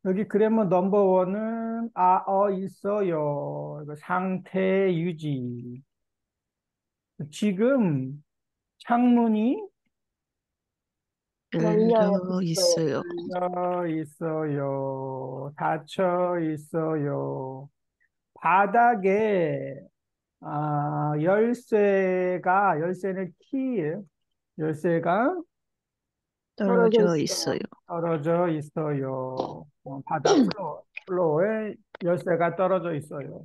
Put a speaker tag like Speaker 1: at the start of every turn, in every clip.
Speaker 1: 여기 그래머 넘버 원은 있어요. 이거 상태 유지. 지금 창문이
Speaker 2: 열려
Speaker 3: 열려
Speaker 2: 있어요.
Speaker 3: 있어요.
Speaker 1: 열려 있어요. 닫혀 있어요. 바닥에 열쇠는 키예요. 열쇠가
Speaker 2: 떨어져
Speaker 3: 떨어져
Speaker 2: 있어요.
Speaker 3: 있어요.
Speaker 1: 떨어져 있어요. 바닥 플로어에 열쇠가 떨어져 있어요.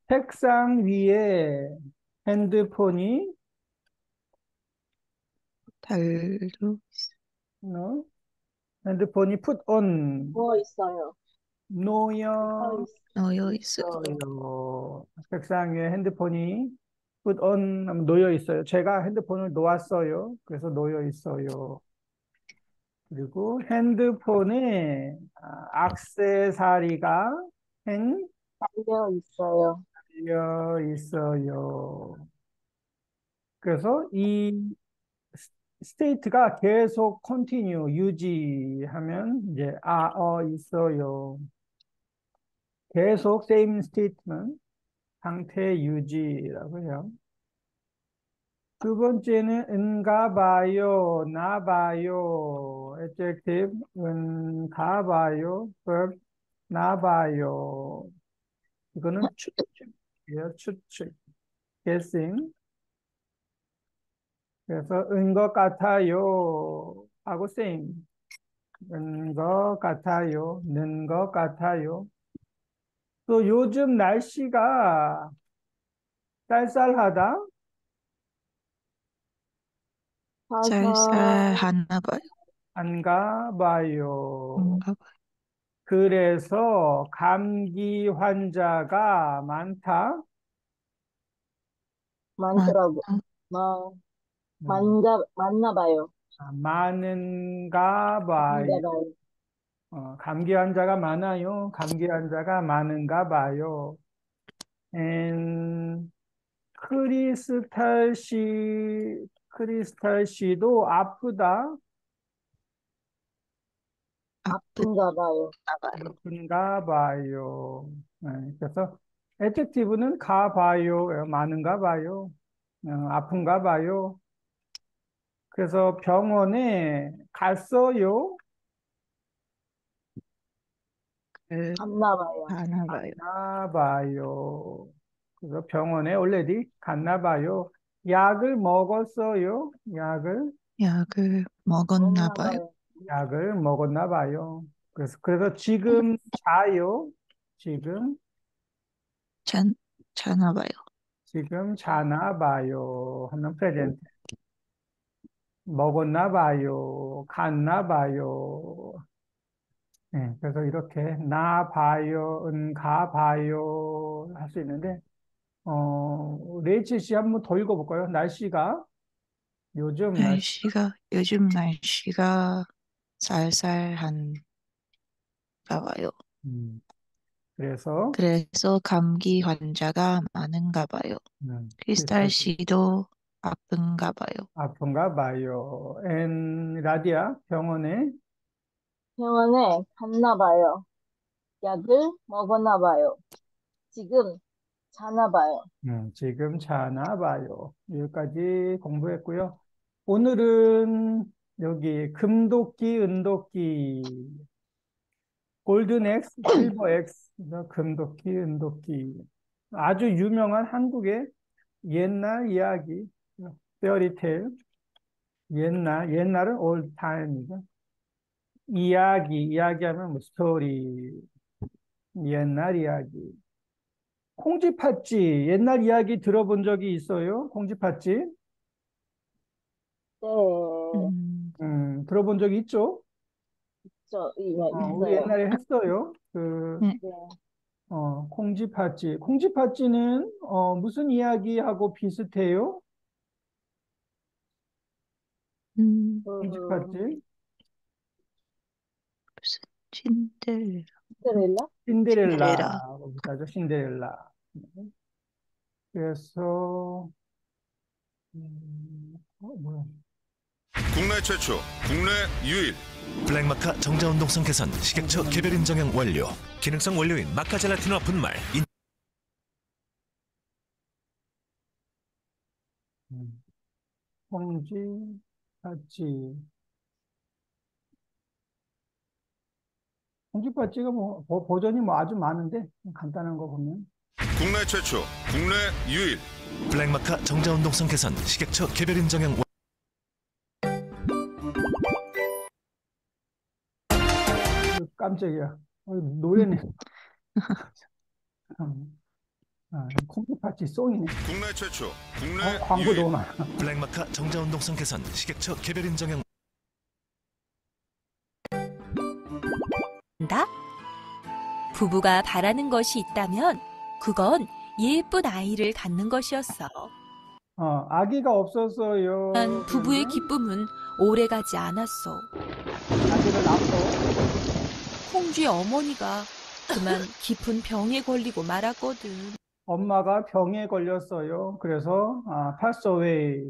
Speaker 1: 책상 위에 핸드폰이
Speaker 3: 달로
Speaker 1: 어? 핸드폰이 put on
Speaker 2: 누워 있어요. 서
Speaker 1: 놓여
Speaker 3: 놓여 있어요.
Speaker 1: 있어요. 책상 위에 핸드폰이 put on 하면 놓여 있어요. 제가 핸드폰을 놓았어요. 그래서 놓여 있어요. 그리고 핸드폰에 액세서리가
Speaker 2: 달려 있어요.
Speaker 1: 달려 있어요. 그래서 이 스테이트가 계속 continue, 유지하면 이제 있어요. 계속 same statement, 상태 유지라고 해요. 두 번째는 은가 봐요, 나 봐요, adjective, 은가 봐요, verb, 나 봐요. 이거는 추측이에요, 추측. guessing. 그래서 은 것 같아요 하고 same. 는 것 같아요, 는 것 같아요. 또 요즘 날씨가 쌀쌀하다?
Speaker 2: 살살
Speaker 3: 쌀쌀하나 봐요.
Speaker 1: 안가 봐요.
Speaker 3: 뭔가 봐요.
Speaker 1: 그래서 감기 환자가 많다?
Speaker 2: 많더라고. 마,
Speaker 1: 음,
Speaker 2: 많나 봐요.
Speaker 1: 많은가 봐요.
Speaker 2: 많은가 봐요.
Speaker 1: 감기 환자가 많아요. 감기 환자가 많은가 봐요. 앤 크리스탈 씨도 아프다?
Speaker 2: 아픈가 봐요.
Speaker 3: 봐요.
Speaker 1: 아픈가 봐요. 네, 그래서 adjective는 가 봐요, 많은가 봐요, 아픈가 봐요. 그래서 병원에 갔어요?
Speaker 3: 그
Speaker 2: 갔나 봐요.
Speaker 3: 하나 봐요.
Speaker 1: 갔나 봐요. 그래서 병원에 already 갔나 봐요. 약을 먹었어요?
Speaker 3: 약을 먹었나
Speaker 2: 먹나
Speaker 3: 봐요.
Speaker 2: 봐요.
Speaker 1: 약을 먹었나 봐요. 그래서 지금 자요? 지금,
Speaker 3: 잔 자나 봐요.
Speaker 1: 지금 자나 봐요. 하면 present. 먹었나 봐요. 갔나 봐요. 네, 그래서 이렇게 나 봐요, 가 봐요 할 수 있는데, 레이첼 씨 한번 더 읽어볼까요? 날씨가
Speaker 3: 요즘 날씨가 쌀쌀한가 봐요.
Speaker 1: 음, 그래서
Speaker 3: 그래서 감기 환자가 많은가 봐요. 크리스탈
Speaker 1: 비슷하게
Speaker 3: 씨도 아픈가 봐요.
Speaker 1: 아픈가 봐요. 라디아 병원에
Speaker 2: 병원에 갔나 봐요. 약을 먹었나 봐요. 지금 자나 봐요.
Speaker 1: 지금 자나 봐요. 여기까지 공부했고요. 오늘은 여기 금도끼, 은도끼, 골든 X, 실버 X, 금도끼, 은도끼. 아주 유명한 한국의 옛날 이야기, 페어리테일, 옛날은 old time이죠. 이야기하면 뭐 스토리, 옛날 이야기. 콩쥐팥쥐, 옛날 이야기 들어본 적이 있어요? 콩쥐팥쥐?
Speaker 2: 네,
Speaker 1: 들어본 적이 있죠? 우리
Speaker 2: 있어요.
Speaker 1: 옛날에 했어요.
Speaker 3: 네.
Speaker 2: 네,
Speaker 1: 콩쥐팥쥐. 콩쥐팥쥐는, 무슨 이야기하고 비슷해요?
Speaker 3: 음,
Speaker 2: 그,
Speaker 1: 콩쥐팥쥐?
Speaker 3: 무슨 신데렐라.
Speaker 2: 신데렐라?
Speaker 3: 신데렐라.
Speaker 1: 신데렐라하고 비슷하죠? 신데렐라. 그래서, 뭐야.
Speaker 4: 국내 최초, 국내 유일, 블랙마카 정자운동성 개선 식약처 개별 인정형 원료. 기능성 원료인 마카 젤라틴과 분말.
Speaker 1: 콩지, 파찌. 콩쥐팥쥐가 뭐 버전이 뭐 아주 많은데 간단한 거 보면
Speaker 5: 국내 최초, 국내 유일.
Speaker 4: 블랙마카 정자운동성 개선 식약처 개별 인정형 원료.
Speaker 1: 깜짝이야. 노래네. 콩쥐팥쥐 송이네.
Speaker 5: 국내 최초, 국내
Speaker 1: 광고
Speaker 5: 유일.
Speaker 1: 너무 많아.
Speaker 4: 블랙마카 정자운동성 개선 식약처 개별 인정형.
Speaker 6: 부부가 바라는 것이 있다면 그건 예쁜 아이를 갖는 것이었어.
Speaker 1: 아기가 없었어요.
Speaker 6: 난 부부의 기쁨은 오래가지 않았어.
Speaker 1: 아기를 낳고
Speaker 6: 콩쥐의 어머니가 그만 깊은 병에 걸리고 말았거든.
Speaker 1: 엄마가 병에 걸렸어요. 그래서 pass away.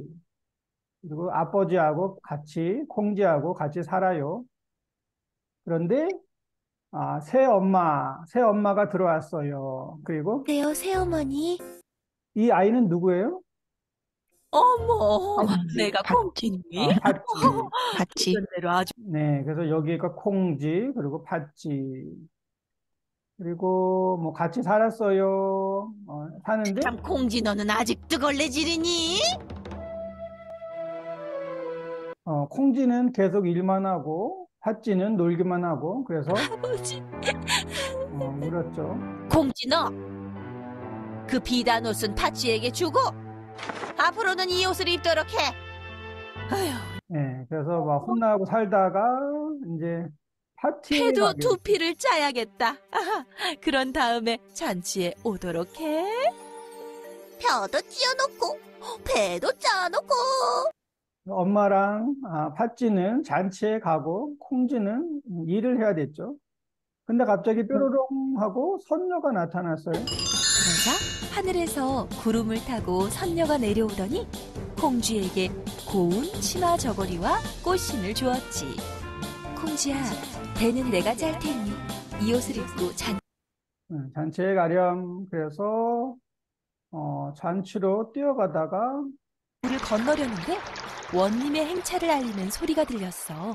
Speaker 1: 그리고 아버지하고 같이 콩쥐하고 같이 살아요. 그런데 새엄마가 들어왔어요. 그리고
Speaker 6: 네요, 새어머니.
Speaker 1: 이 아이는 누구예요?
Speaker 6: 어머,
Speaker 3: 콩쥐,
Speaker 6: 내가
Speaker 3: 팥쥐.
Speaker 6: 콩쥐니?
Speaker 1: 팥쥐.
Speaker 3: 같이
Speaker 6: 대로 아주
Speaker 1: 네, 그래서 여기가 콩쥐, 그리고 팥쥐. 그리고 뭐 같이 살았어요. 사는데
Speaker 6: 참 콩쥐 너는 아직도 걸레질이니?
Speaker 1: 콩쥐는 계속 일만 하고 팥쥐는 놀기만 하고 그래서
Speaker 6: 아버지,
Speaker 1: 울었죠.
Speaker 6: 콩쥐 너, 그 비단 옷은 팥쥐에게 주고 앞으로는 이 옷을 입도록 해. 아휴,
Speaker 1: 네, 그래서 막 혼나고 살다가 이제 파티에
Speaker 6: 패도
Speaker 1: 가게 됐어요.
Speaker 6: 두피를 짜야겠다. 아하, 그런 다음에 잔치에 오도록 해. 펴도 찧어놓고 배도 짜놓고.
Speaker 1: 엄마랑 팥쥐는 잔치에 가고 콩쥐는 일을 해야 됐죠. 근데 갑자기 뾰로롱 하고 선녀가 나타났어요.
Speaker 6: 그러자 하늘에서 구름을 타고 선녀가 내려오더니 콩쥐에게 고운 치마 저고리와 꽃신을 주었지. 콩쥐야, 배는 내가 짤 테니 이 옷을 입고
Speaker 1: 잔치에 가렴. 그래서 잔치로 뛰어가다가
Speaker 6: 잔물을 건너려는데 원님의 행차를 알리는 소리가 들렸어.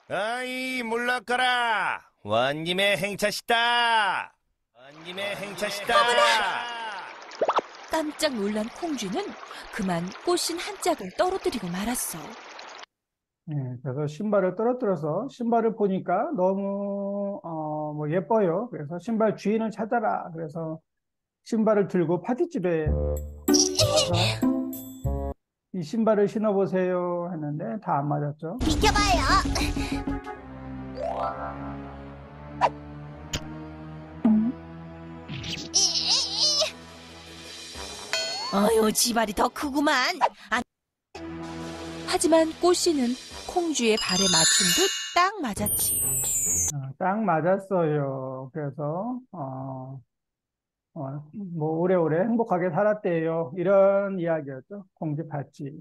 Speaker 7: 아이 몰락가라 원님의 행차시다 원님의 행차시다
Speaker 6: 깜짝 놀란 콩쥐는 그만 꽃신 한 짝을 떨어뜨리고 말았어.
Speaker 1: 네, 그래서 신발을 떨어뜨려서 신발을 보니까 너무 뭐 예뻐요. 그래서 신발 주인을 찾아라. 그래서 신발을 들고 파티집에 가서 이 신발을 신어보세요 했는데 다 안 맞았죠.
Speaker 6: 어휴, 지발이 더 크구만. 하지만 꽃씨는 콩쥐의 발에 맞춘 듯 딱 맞았지.
Speaker 1: 딱 맞았어요. 그래서 뭐 오래오래 행복하게 살았대요. 이런 이야기였죠. 콩쥐 팥쥐.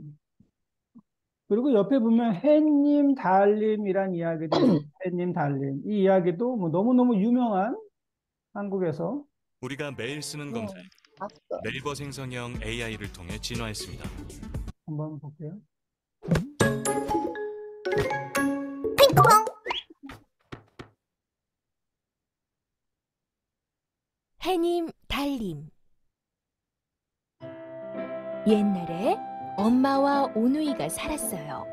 Speaker 1: 그리고 옆에 보면 해님 달님이란 이야기도 있어요. 해님 달님. 이 이야기도 뭐 너무너무 유명한 한국에서
Speaker 8: 우리가 매일 쓰는 검색,
Speaker 2: 봤어.
Speaker 8: 네이버 생성형 AI를 통해 진화했습니다.
Speaker 1: 한번 볼게요.
Speaker 9: 해님, 달님. 옛날에 엄마와 오누이가 살았어요.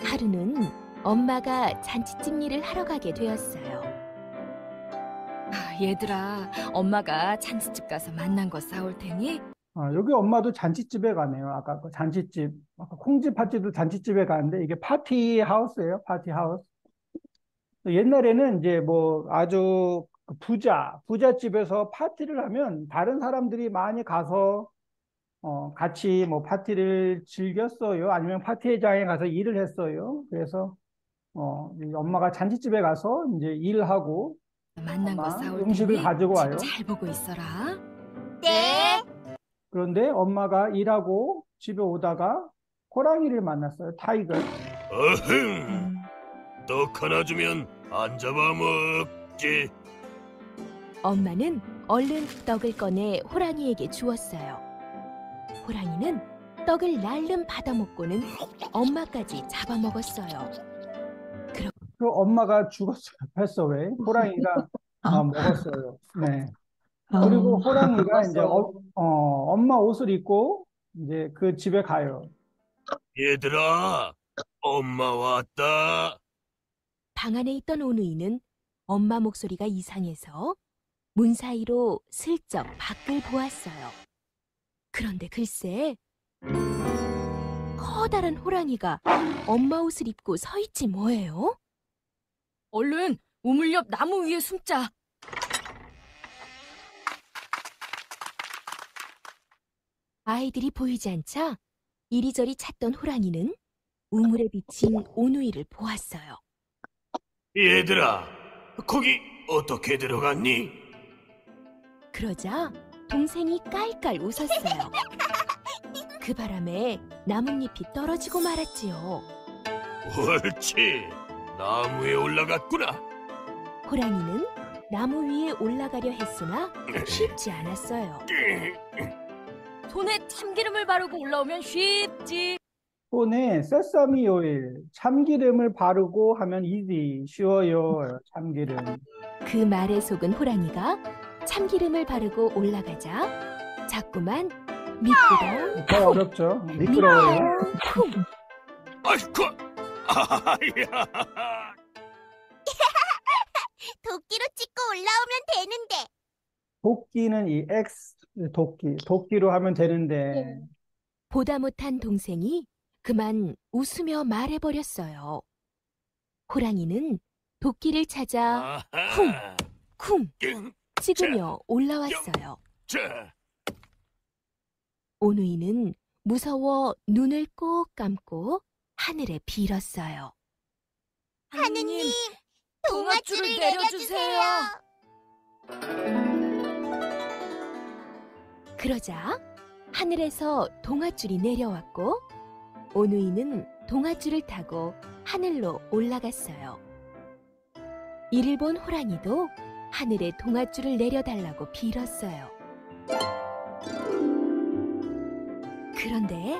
Speaker 9: 하루는 엄마가 잔치집 일을 하러 가게 되었어요.
Speaker 10: 얘들아, 엄마가 잔치집 가서 만난 거 싸올 테니
Speaker 1: 여기 엄마도 잔치집에 가네요. 아까 그 잔치집. 아까 콩쥐 팥쥐도 잔치집에 가는데 이게 파티 하우스예요. 파티 하우스. 옛날에는 이제 뭐 아주 부잣집에서 파티를 하면 다른 사람들이 많이 가서 같이 뭐 파티를 즐겼어요. 아니면 파티회장에 가서 일을 했어요. 그래서 이 엄마가 잔치집에 가서 이제 일하고
Speaker 10: 만난 거 싸올
Speaker 1: 음식을
Speaker 10: 테니
Speaker 1: 가지고 와요.
Speaker 10: 잘 보고 있어라.
Speaker 6: 네.
Speaker 1: 그런데 엄마가 일하고 집에 오다가 호랑이를 만났어요. 타이거.
Speaker 7: 떡 하나 주면 안 잡아먹지.
Speaker 9: 엄마는 얼른 떡을 꺼내 호랑이에게 주었어요. 호랑이는 떡을 날름 받아먹고는 엄마까지 잡아먹었어요.
Speaker 1: 그 엄마가 죽었어요. 벌써 왜? 호랑이가 먹었어요. 네. 그리고 호랑이가 이제 엄마 옷을 입고 이제 그 집에 가요.
Speaker 7: 얘들아, 엄마 왔다.
Speaker 9: 방 안에 있던 오누이는 엄마 목소리가 이상해서 문 사이로 슬쩍 밖을 보았어요. 그런데 글쎄, 커다란 호랑이가 엄마 옷을 입고 서 있지 뭐예요?
Speaker 10: 얼른 우물 옆 나무 위에 숨자.
Speaker 9: 아이들이 보이지 않자 이리저리 찾던 호랑이는 우물에 비친 오누이를 보았어요.
Speaker 7: 얘들아, 거기 어떻게 들어갔니?
Speaker 9: 그러자 동생이 깔깔 웃었어요. 그 바람에 나뭇잎이 떨어지고 말았지요.
Speaker 7: 옳지, 나무에 올라갔구나.
Speaker 9: 호랑이는 나무 위에 올라가려 했으나 쉽지 않았어요.
Speaker 10: 손에 참기름을 바르고 올라오면 쉽지.
Speaker 1: 손에 세사미 오일, 참기름을 바르고 하면 easy, 쉬워요. 참기름.
Speaker 9: 그 말에 속은 호랑이가 참기름을 바르고 올라가자 자꾸만 미끄덩
Speaker 1: 더 어렵죠? 미끄러워요.
Speaker 9: 쿵.
Speaker 7: 아이쿠, 아야.
Speaker 11: 도끼로 찍고 올라오면 되는데.
Speaker 1: 도끼는 이 X, 도끼로 하면 되는데.
Speaker 9: 보다 못한 동생이 그만 웃으며 말해버렸어요. 호랑이는 도끼를 찾아 쿵 찍으며 올라왔어요. 오누이는 무서워 눈을 꼭 감고 하늘에 빌었어요.
Speaker 11: 하느님, 동아줄을 내려주세요.
Speaker 9: 그러자 하늘에서 동아줄이 내려왔고 오누이는 동아줄을 타고 하늘로 올라갔어요. 이를 본 호랑이도 하늘에 동아줄을 내려달라고 빌었어요. 그런데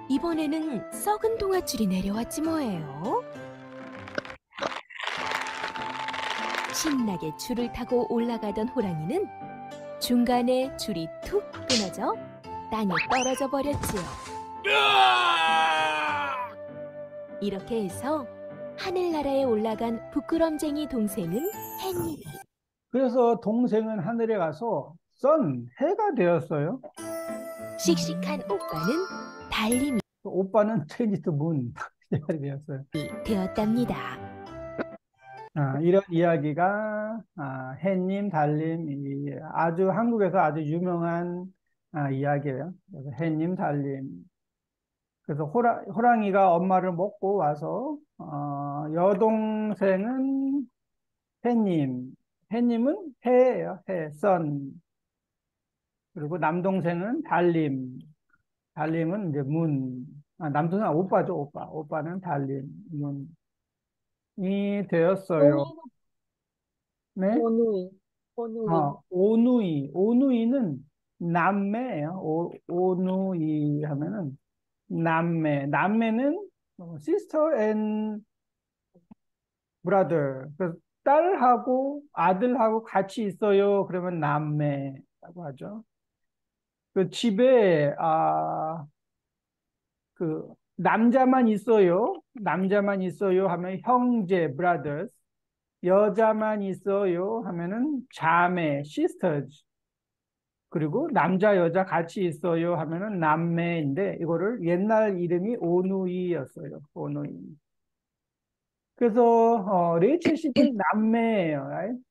Speaker 9: 이번에는 썩은 동아줄이 내려왔지 뭐예요. 신나게 줄을 타고 올라가던 호랑이는 중간에 줄이 툭 끊어져 땅에 떨어져 버렸지요. 이렇게 해서 하늘나라에 올라간 부끄럼쟁이 동생은 햇님이.
Speaker 1: 그래서 동생은 하늘에 가서 해가 되었어요.
Speaker 9: 씩씩한 오빠는 달님이
Speaker 1: 오빠는 체인지트 문 되었어요.
Speaker 9: 되었답니다.
Speaker 1: 이런 이야기가 햇님, 달님, 아주 한국에서 아주 유명한 이야기예요. 그래서 햇님, 달님. 그래서 호랑이가 엄마를 먹고 와서 여동생은 햇님은 해예요. 해, 선. 그리고 남동생은 달님은 이제 문. 남동생 오빠죠, 오빠. 오빠는 달님, 문이 되었어요. 네? 오누이는 남매예요. 오누이 하면은 남매. 남매는 sister and brother. 그래서 딸하고 아들하고 같이 있어요. 그러면 남매라고 하죠. 그 집에 그 남자만 있어요. 남자만 있어요 하면 형제 brothers. 여자만 있어요 하면은 자매 sisters. 그리고 남자 여자 같이 있어요 하면은 남매인데 이거를 옛날 이름이 오누이였어요. 오누이. 그래서 레이첼 씨는 남매예요. right?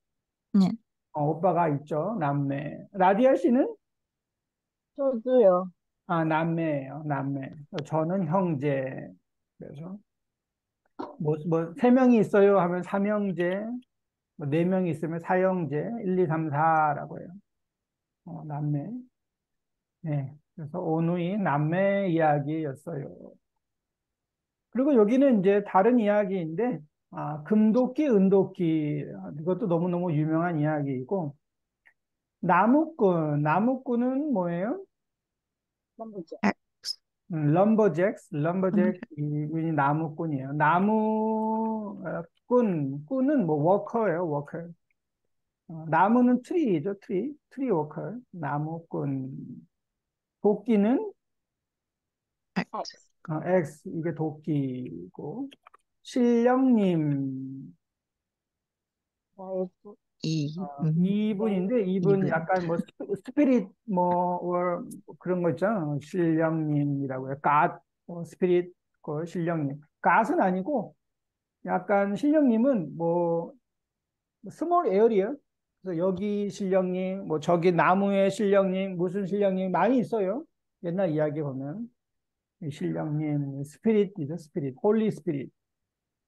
Speaker 3: 네.
Speaker 1: 오빠가 있죠. 남매. 라디아 씨는?
Speaker 2: 저도요.
Speaker 1: 남매예요. 남매. 저는 형제. 그래서 세 명이 있어요 하면 삼형제, 네 명이 있으면 사형제, 1, 2, 3, 4라고 해요. 남매. 네. 그래서 오누이 남매 이야기였어요. 그리고 여기는 이제 다른 이야기인데, 금도끼, 은도끼. 이것도 너무너무 유명한 이야기이고, 나무꾼은 뭐예요?
Speaker 2: 럼버잭.
Speaker 3: X.
Speaker 1: 럼버잭, 이분이 나무꾼이에요. 꾼은 뭐 워커예요, 워커. 나무는 트리죠, 트리 워커. 나무꾼. 도끼는
Speaker 2: X.
Speaker 1: X, 이게 도끼고. 신령님,
Speaker 2: Y.
Speaker 3: E.
Speaker 1: 이분인데, 이분
Speaker 3: 이분.
Speaker 1: 약간 뭐, 스피릿, 그런 거 있잖아요. 신령님이라고요. God, 스피릿, 신령님. God은 아니고, 약간 신령님은 스몰 에어리어. 그래서 여기 신령님, 저기 나무의 신령님, 무슨 신령님 많이 있어요. 옛날 이야기 보면. 이 신령님, 스피릿이죠, 스피릿. 홀리 스피릿.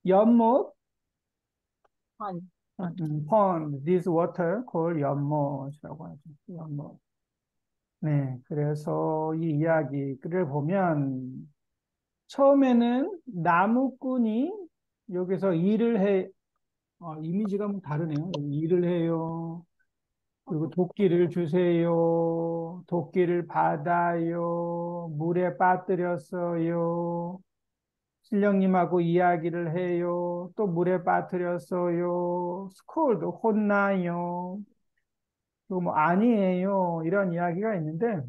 Speaker 1: 연못,
Speaker 2: 펀.
Speaker 1: pond, this water called 연못이라고 하죠. 연못. 네, 그래서 이 이야기를 보면 처음에는 나무꾼이 여기서 일을 해, 이미지가 뭐 다르네요. 일을 해요. 그리고 도끼를 주세요. 도끼를 받아요. 물에 빠뜨렸어요. 신령님하고 이야기를 해요. 또 물에 빠뜨렸어요. 스콜드, 혼나요. 그리고 아니에요. 이런 이야기가 있는데,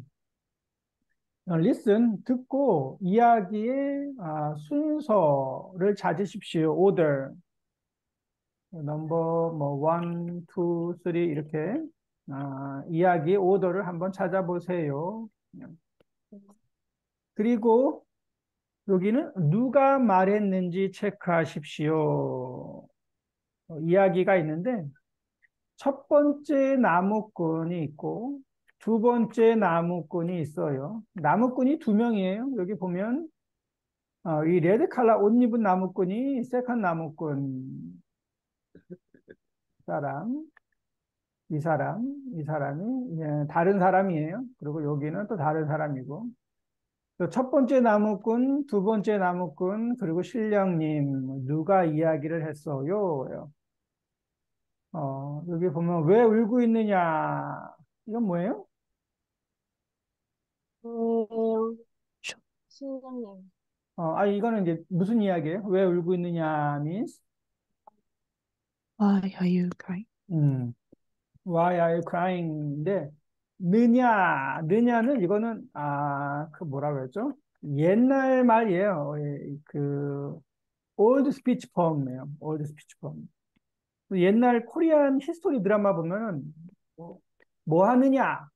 Speaker 1: listen, 듣고 이야기의 순서를 찾으십시오. order. 넘버 1, 2, 3 이렇게 이야기의 오더를 한번 찾아보세요. 그리고 여기는 누가 말했는지 체크하십시오. 이야기가 있는데 첫 번째 나무꾼이 있고 두 번째 나무꾼이 있어요. 나무꾼이 두 명이에요. 여기 보면 이 레드 칼라 옷 입은 나무꾼이 세컨 나무꾼 이 사람이 다른 사람이에요. 그리고 여기는 또 다른 사람이고. 또 첫 번째 나무꾼, 두 번째 나무꾼, 그리고 신령님, 누가 이야기를 했어요? 여기 보면 왜 울고 있느냐? 이건 뭐예요?
Speaker 2: 신령님.
Speaker 1: 이거는 이제 무슨 이야기예요? 왜 울고 있느냐 means?
Speaker 3: Why are you crying?
Speaker 1: Why are you crying?인데 느냐는 이거는 그 뭐라고 했죠? 옛날 말이에요. old speech form이에요. old speech form. 옛날 코리안 히스토리 드라마 보면은 뭐 하느냐,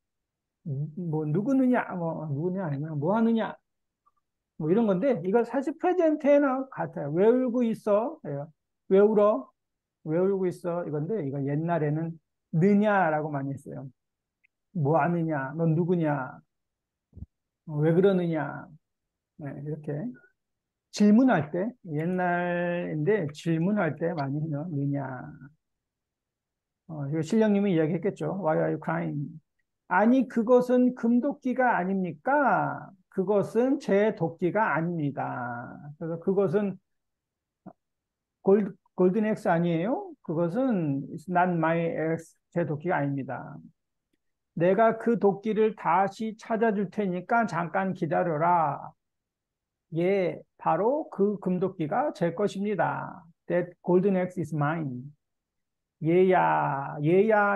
Speaker 1: 누구느냐, 누구냐 아니면 뭐 하느냐, 이런 건데 이거 사실 프레젠 테너 같아요. 왜 울고 있어? 왜 울어? 왜 울고 있어? 이건데 이거 옛날에는 느냐라고 많이 했어요. 뭐 하느냐? 넌 누구냐? 왜 그러느냐? 네, 이렇게 질문할 때 옛날인데 질문할 때 많이 해요. 느냐? 이거 신령님이 이야기했겠죠. Why are you crying? 아니 그것은 금도끼가 아닙니까? 그것은 제 도끼가 아닙니다. 그래서 그것은 골든 X 아니에요? 그것은 it's not my X, 제 도끼가 아닙니다. 내가 그 도끼를 다시 찾아줄 테니까 잠깐 기다려라. 예, 바로 그 금도끼가 제 것입니다. That golden X is mine. 얘야,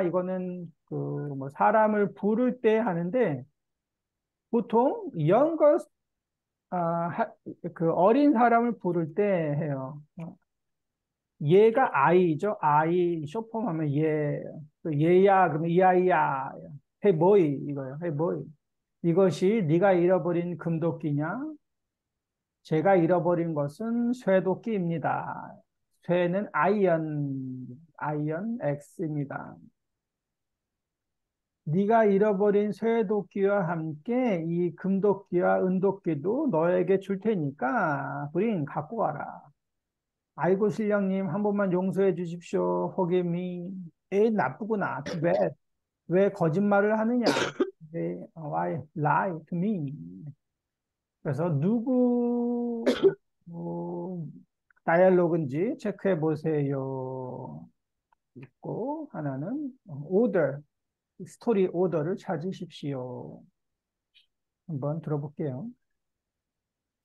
Speaker 1: 이거는 사람을 부를 때 하는데 보통 younger, 어린 사람을 부를 때 해요. 얘가 아이죠. 아이, 쇼폼하면 얘. 얘야, 그러면 이 아이야. Hey boy, 이거예요. Hey boy. 이것이 네가 잃어버린 금도끼냐? 제가 잃어버린 것은 쇠도끼입니다. 쇠는 아이언 X입니다. 네가 잃어버린 쇠도끼와 함께 이 금도끼와 은도끼도 너에게 줄 테니까 갖고 가라. 아이고 신령님 한 번만 용서해 주십시오. Forgive me. 에이 나쁘구나. Too bad. 왜 거짓말을 하느냐? Why lie to me? 그래서 다이얼로그인지 체크해 보세요. 있고, 하나는 오더, 스토리 오더를 찾으십시오. 한번 들어볼게요.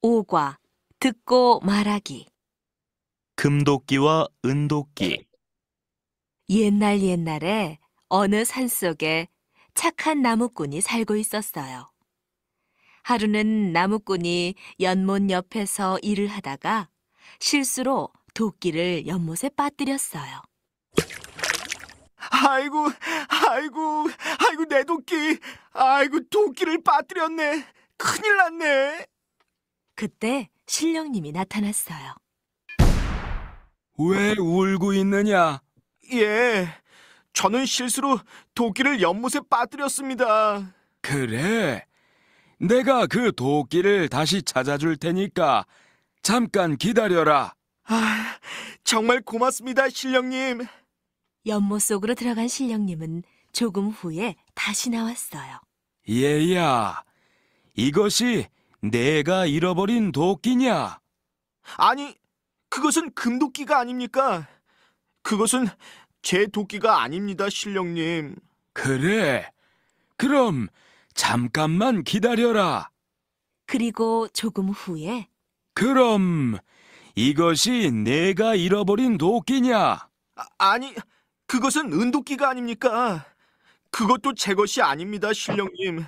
Speaker 6: 5과 듣고 말하기.
Speaker 4: 금도끼와 은도끼.
Speaker 6: 옛날에 어느 산속에 착한 나무꾼이 살고 있었어요. 하루는 나무꾼이 연못 옆에서 일을 하다가 실수로 도끼를 연못에 빠뜨렸어요.
Speaker 7: 아이고, 아이고, 아이고 내 도끼. 아이고 도끼를 빠뜨렸네. 큰일 났네.
Speaker 6: 그때 신령님이 나타났어요.
Speaker 7: 왜 울고 있느냐? 예, 저는 실수로 도끼를 연못에 빠뜨렸습니다. 그래? 내가 그 도끼를 다시 찾아줄 테니까 잠깐 기다려라. 아, 정말 고맙습니다, 신령님.
Speaker 6: 연못 속으로 들어간 신령님은 조금 후에 다시 나왔어요.
Speaker 7: 얘야, 이것이 내가 잃어버린 도끼냐? 아니, 그것은 금도끼가 아닙니까? 그것은 제 도끼가 아닙니다, 신령님. 그래, 그럼 잠깐만 기다려라.
Speaker 6: 그리고 조금 후에
Speaker 7: 그럼 이것이 내가 잃어버린 도끼냐? 아니, 그것은 은도끼가 아닙니까? 그것도 제 것이 아닙니다, 신령님.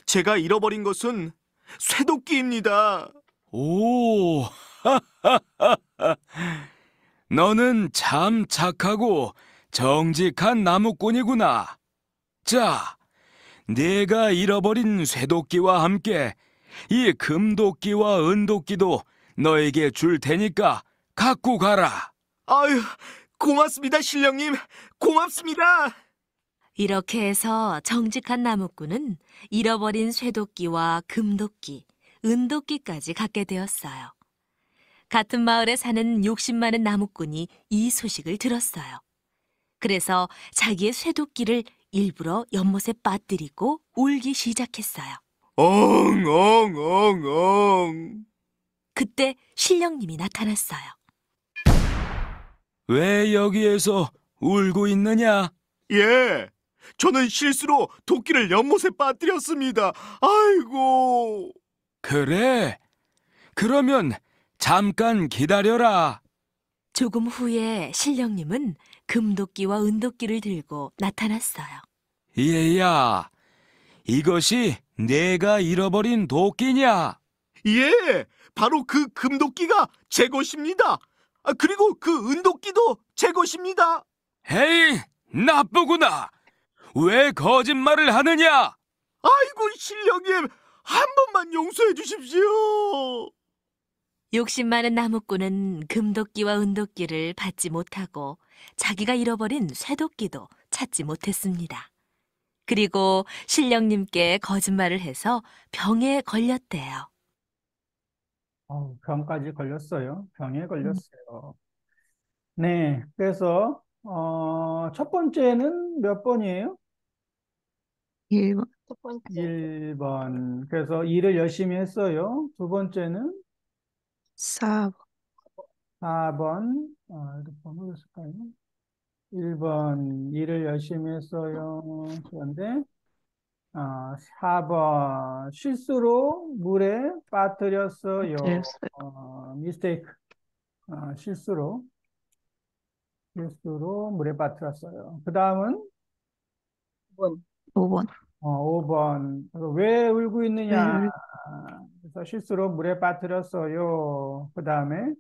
Speaker 7: 제가 잃어버린 것은 쇠도끼입니다. 오, 너는 참 착하고 정직한 나무꾼이구나. 자, 내가 잃어버린 쇠도끼와 함께 이 금도끼와 은도끼도 너에게 줄 테니까 갖고 가라. 아유, 고맙습니다, 신령님. 고맙습니다.
Speaker 6: 이렇게 해서 정직한 나무꾼은 잃어버린 쇠도끼와 금도끼, 은도끼까지 갖게 되었어요. 같은 마을에 사는 욕심 많은 나무꾼이 이 소식을 들었어요. 그래서 자기의 쇠도끼를 일부러 연못에 빠뜨리고 울기 시작했어요.
Speaker 7: 엉엉엉엉.
Speaker 6: 그때 신령님이 나타났어요.
Speaker 7: 왜 여기에서 울고 있느냐? 예, 저는 실수로 도끼를 연못에 빠뜨렸습니다. 아이고. 그래? 그러면 잠깐 기다려라.
Speaker 6: 조금 후에 신령님은 금도끼와 은도끼를 들고 나타났어요.
Speaker 7: 얘야, 이것이 내가 잃어버린 도끼냐? 예, 바로 그 금도끼가 제 것입니다. 그리고 그 은도끼도 제 것입니다. 에이, 나쁘구나. 왜 거짓말을 하느냐? 아이고, 신령님, 한 번만 용서해 주십시오.
Speaker 6: 욕심 많은 나무꾼은 금도끼와 은도끼를 받지 못하고 자기가 잃어버린 쇠도끼도 찾지 못했습니다. 그리고 신령님께 거짓말을 해서 병에 걸렸대요.
Speaker 1: 병까지 걸렸어요. 병에 걸렸어요. 네, 그래서 첫 번째는 몇 번이에요?
Speaker 3: 1번.
Speaker 2: 첫 번째.
Speaker 1: 1번. 그래서 일을 열심히 했어요. 두 번째는
Speaker 3: 4번.
Speaker 1: 4번. 이렇게 번호를 쓸까요? 1번. 일을 열심히 했어요. 그런데 4번. 실수로 물에 빠뜨렸어요. 미스테이크. 실수로 물에 빠뜨렸어요. 그 다음은
Speaker 2: 5번.
Speaker 3: 5번.
Speaker 1: 5번. 왜 울고 있느냐? 그래서 실수로 물에 빠뜨렸어요. 그 다음에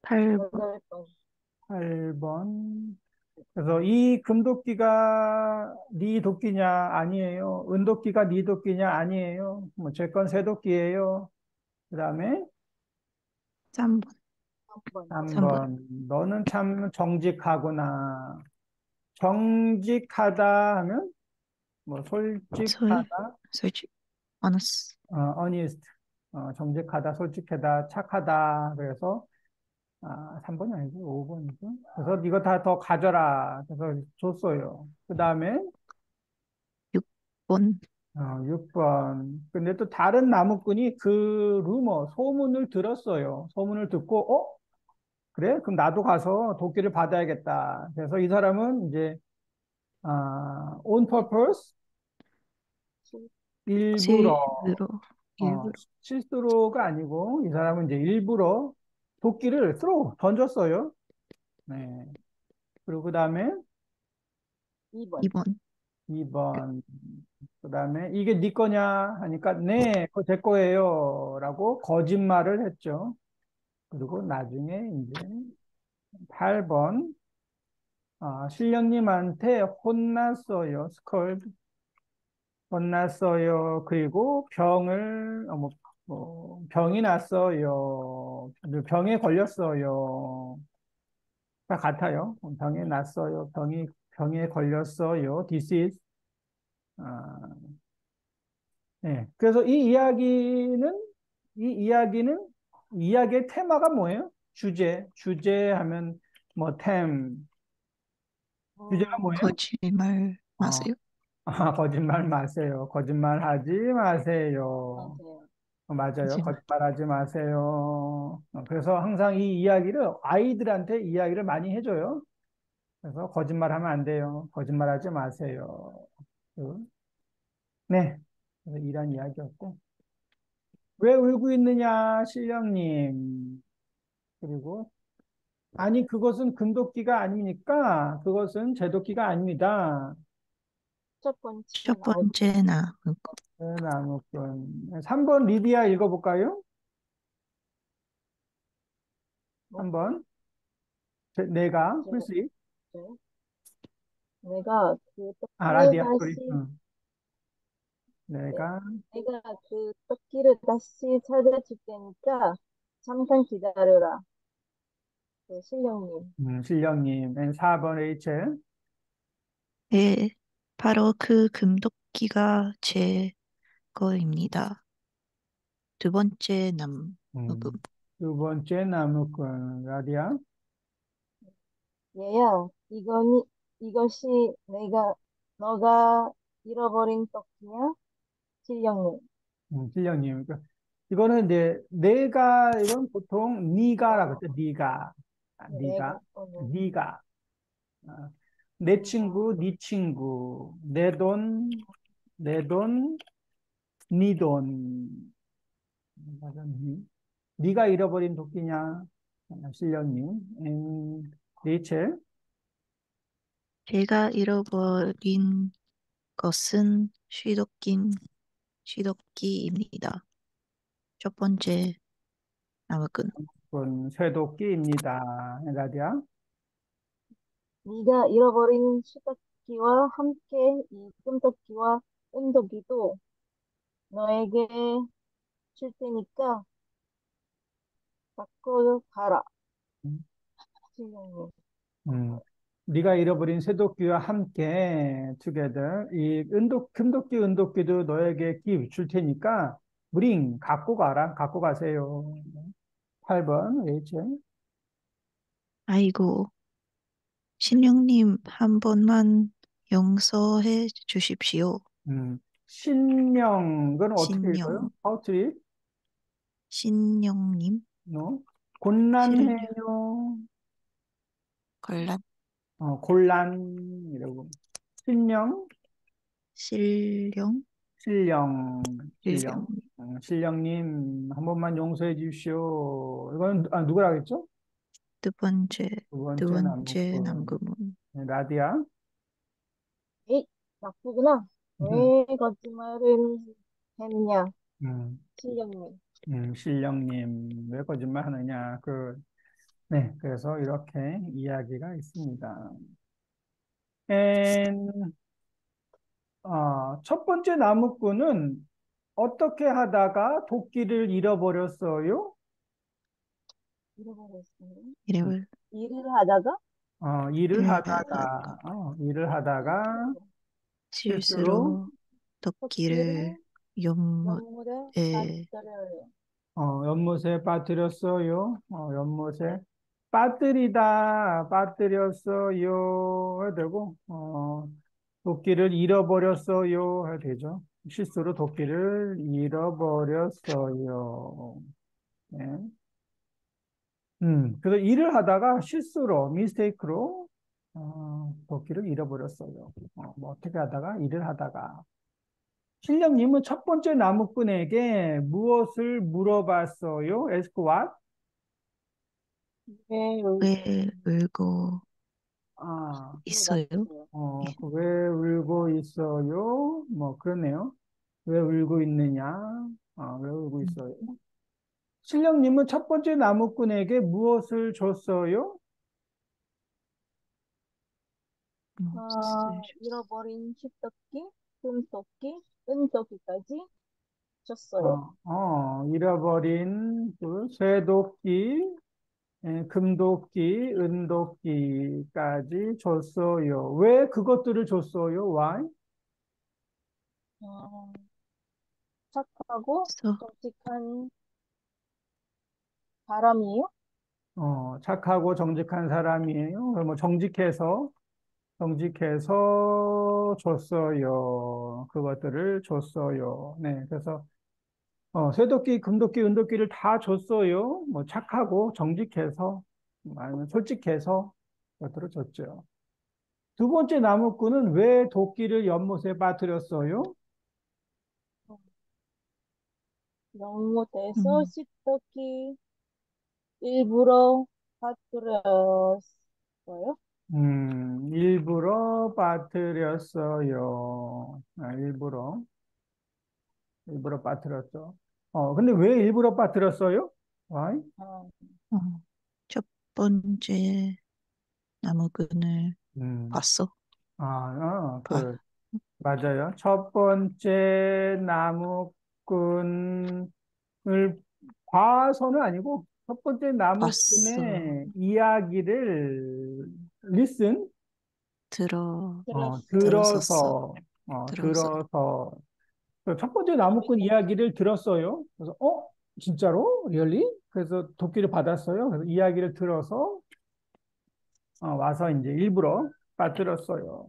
Speaker 3: 8번.
Speaker 1: 8번. 그래서 이 금도끼가 네 도끼냐? 아니에요. 은도끼가 네 도끼냐? 아니에요. 뭐 제 건 쇠도끼예요. 그 다음에
Speaker 3: 3번.
Speaker 1: 3번. 너는 참 정직하구나. 정직하다 하면 뭐 솔직하다,
Speaker 3: 솔직. honest.
Speaker 1: honest. 정직하다, 솔직하다, 착하다. 그래서 3번이 아니고 5번이죠. 그래서 이거 다 더 가져라. 그래서 줬어요. 그 다음에
Speaker 3: 6번.
Speaker 1: 6번. 근데 또 다른 나무꾼이 그 소문을 들었어요. 소문을 듣고, 그래? 그럼 나도 가서 도끼를 받아야겠다. 그래서 이 사람은 이제, on purpose, 일부러,
Speaker 3: 일부러, 일부러.
Speaker 1: 실수로가 아니고, 이 사람은 이제 일부러 도끼를 던졌어요. 네. 그리고 그 다음에
Speaker 2: 2번.
Speaker 3: 2번.
Speaker 1: 2번. 그 다음에 이게 네 거냐 하니까 네, 그거 제 거예요. 라고 거짓말을 했죠. 그리고 나중에 이제 8번. 신령님한테 혼났어요. 스컬드. 혼났어요. 그리고 병이 났어요. 병에 걸렸어요. 다 같아요. 병에 났어요. 병에 걸렸어요. This is. 아, 네. 그래서 이야기의 테마가 뭐예요? 주제 하면 뭐 주제가 뭐예요?
Speaker 3: 거짓말
Speaker 1: 어,
Speaker 3: 마세요.
Speaker 1: 거짓말 마세요. 거짓말 하지 마세요. 맞아요.
Speaker 3: 거짓말.
Speaker 1: 거짓말하지 마세요. 그래서 항상 이 이야기를 아이들한테 이야기를 많이 해줘요. 그래서 거짓말하면 안 돼요. 거짓말하지 마세요. 네. 그래서 이런 이야기였고. 왜 울고 있느냐, 신령님. 그리고 아니 그것은 금도끼가 아니니까 그것은 제도끼가 아닙니다.
Speaker 2: 첫 번째
Speaker 3: 첫 번째 나무.
Speaker 1: 나무꾼. 3번 리디아 읽어볼까요? 3번. 내가 글씨.
Speaker 2: 내가 그
Speaker 1: 라디아
Speaker 2: 떡기를
Speaker 1: 소리.
Speaker 2: 다시
Speaker 1: 내가
Speaker 2: 내가 그 떡기를 다시 찾아줄 테니까 잠깐 기다려라. 그 신령님.
Speaker 1: 신령님. 4번 레이첼.
Speaker 3: 네, 바로 그 금도끼가 제 거입니다. 두 번째 나무.
Speaker 1: 두 번째 나무꾼 라디아.
Speaker 2: 얘야, 이것이 너가 잃어버린 떡기야? 신령님.
Speaker 1: 신령님. 이거는 이제 이건 보통 네가라고 했죠. 네가. 내 친구, 네 친구, 내 돈, 네 돈. 네가 잃어버린 도끼냐, 신령님. 리첼.
Speaker 3: 제가 잃어버린 것은 쉬도끼입니다. 첫 번째 나무꾼.
Speaker 1: 쇠도끼입니다. 라디아.
Speaker 2: 네가 잃어버린 수도끼와 함께 이 금도끼와 은도끼도 너에게 줄 테니까 갖고 가라. 신령님.
Speaker 1: 네가 잃어버린 쇠도끼와 함께 together 이 금도끼, 은도끼도 너에게 줄 테니까 갖고 가세요. 8번 레이첼.
Speaker 3: 아이고, 신령님 한 번만 용서해 주십시오.
Speaker 1: 신령, 어떻게 읽어요? How to read?
Speaker 3: 신령님.
Speaker 1: No? 곤란해요. 곤란이라고. 신령. 신령님, 한 번만 용서해 주십시오. 이건, 누구라고 했죠?
Speaker 3: 두 번째
Speaker 1: 나무꾼.
Speaker 3: 남구문.
Speaker 1: 라디아.
Speaker 2: 에이, 나쁘구나. 왜 거짓말을 했냐? 신령님.
Speaker 1: 신령님, 왜 거짓말 하느냐. 네, 그래서 이렇게 이야기가 있습니다. 첫 번째 나무꾼은 어떻게 하다가 도끼를 잃어버렸어요?
Speaker 2: 잃어버렸어요. 일을 하다가
Speaker 3: 실수로 도끼를
Speaker 1: 연못에 빠뜨렸어요. 연못에 빠뜨렸어요. 해야 되고, 도끼를 잃어버렸어요. 해야 되죠. 실수로 도끼를 잃어버렸어요. 네. 그래서 일을 하다가 실수로, 미스테이크로, 도끼를 잃어버렸어요. 뭐 어떻게 하다가, 일을 하다가. 신령님은 첫 번째 나무꾼에게 무엇을 물어봤어요? Ask what?
Speaker 2: 왜
Speaker 3: 왜 울고
Speaker 1: 아,
Speaker 3: 있어요? 예.
Speaker 1: 왜 울고 있어요? 뭐, 그러네요. 왜 울고 있느냐? 왜 울고 있어요? 신령님은 첫 번째 나무꾼에게 무엇을 줬어요?
Speaker 3: 무엇을
Speaker 2: 잃어버린 십덕기, 금토끼, 은토끼까지 줬어요.
Speaker 1: 잃어버린 그 쇠도끼, 금도끼, 은도끼까지 줬어요. 왜 그것들을 줬어요? Why?
Speaker 2: 착하고
Speaker 3: 써?
Speaker 2: 정직한 사람이에요?
Speaker 1: 착하고 정직한 사람이에요. 뭐 정직해서 줬어요. 그것들을 줬어요. 네, 그래서 쇠도끼, 금도끼, 은도끼를 다 줬어요. 뭐 착하고 정직해서 아니면 솔직해서 그것들을 줬죠. 두 번째 나무꾼은 왜 도끼를 연못에 빠뜨렸어요?
Speaker 2: 연못에서 십덕기 일부러 빠뜨렸어요?
Speaker 1: 일부러 빠뜨렸어요. 일부러 빠뜨렸죠. 근데 왜 일부러 빠뜨렸어요? Why?
Speaker 3: 첫 번째 나무꾼을 봤어?
Speaker 1: 맞아요. 첫 번째 나무꾼을 봐서는 아니고, 첫 번째
Speaker 3: 봤어.
Speaker 1: 나무꾼의 이야기를 listen,
Speaker 3: 들었었어.
Speaker 1: 들어서, 첫 번째 나무꾼 이야기를 들었어요. 그래서, 진짜로? 리얼리? 그래서 도끼를 받았어요. 그래서 이야기를 들어서, 와서 이제 일부러 빠뜨렸어요.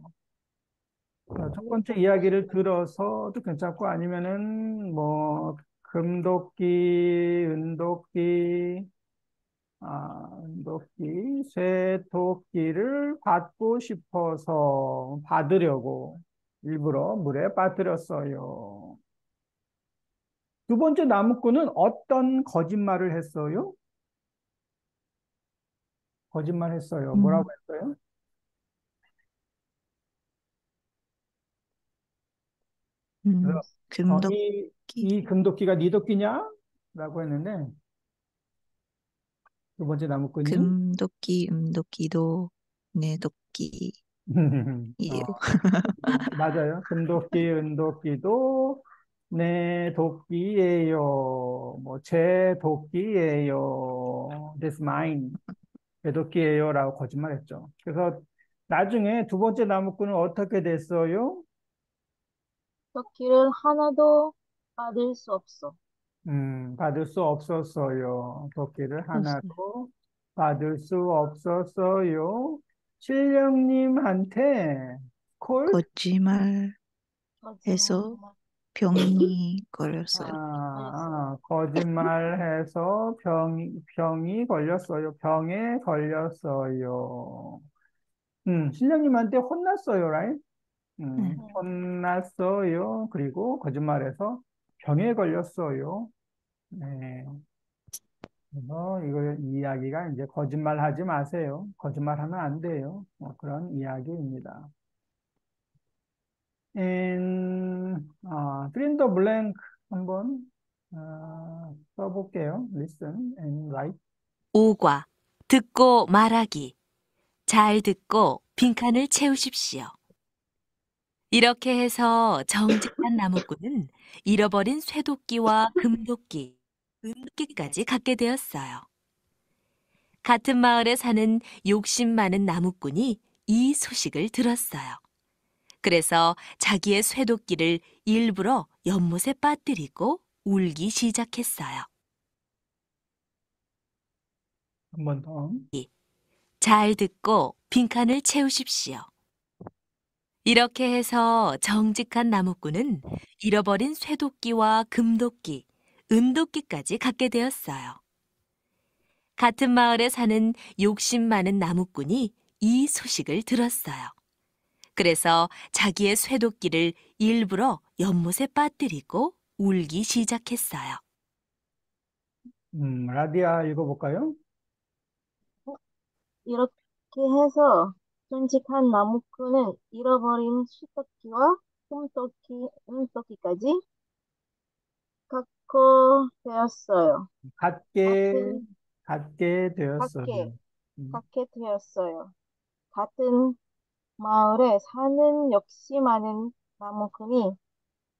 Speaker 1: 첫 번째 이야기를 들어서도 괜찮고, 아니면은, 뭐, 금도끼, 은도끼, 쇠도끼를 받고 싶어서 받으려고 일부러 물에 빠뜨렸어요. 두 번째 나무꾼은 어떤 거짓말을 했어요? 거짓말 했어요. 뭐라고 했어요?
Speaker 3: 금도끼.
Speaker 1: 이 금도끼가 네 도끼냐? 라고 했는데, 두 번째 나무꾼이
Speaker 3: 금도끼, 은도끼도 내 도끼. 이에요.
Speaker 1: 맞아요. 금도끼, 은도끼도 내 도끼예요. 뭐, 제 도끼예요. That's mine. 제 도끼예요. 라고 거짓말했죠. 그래서 나중에 두 번째 나무꾼은 어떻게 됐어요?
Speaker 2: 도끼를 하나도 받을 수 없어.
Speaker 1: 받을 수 없었어요. 도끼를 하나도 받을 수 없었어요. 신령님한테
Speaker 3: 거짓말해서 병이 걸렸어요.
Speaker 1: 거짓말해서 병이 걸렸어요. 병에 걸렸어요. 신령님한테 혼났어요, right? 혼났어요. 그리고 거짓말해서 병에 걸렸어요. 네. 그래서 이거 이야기가 이제 거짓말하지 마세요. 거짓말하면 안 돼요. 그런 이야기입니다. fill in the blank 한번 써볼게요. Listen and write.
Speaker 6: 5과 듣고 말하기. 잘 듣고 빈칸을 채우십시오. 이렇게 해서 정직한 나무꾼은 잃어버린 쇠도끼와 금도끼, 은도끼까지 갖게 되었어요. 같은 마을에 사는 욕심 많은 나무꾼이 이 소식을 들었어요. 그래서 자기의 쇠도끼를 일부러 연못에 빠뜨리고 울기 시작했어요.
Speaker 1: 한 번 더.
Speaker 6: 잘 듣고 빈칸을 채우십시오. 이렇게 해서 정직한 나무꾼은 잃어버린 쇠도끼와 금도끼, 은도끼까지 갖게 되었어요. 같은 마을에 사는 욕심 많은 나무꾼이 이 소식을 들었어요. 그래서 자기의 쇠도끼를 일부러 연못에 빠뜨리고 울기 시작했어요.
Speaker 1: 라디아 읽어볼까요?
Speaker 2: 이렇게 해서 끔찍한 나무꾼은 잃어버린 숫도끼와 은도끼까지 갖고 되었어요.
Speaker 1: 갖게
Speaker 2: 같은
Speaker 1: 되었어요.
Speaker 2: 갖게 갖게 되었어요. 같은 마을에 사는 역시 많은 나무꾼이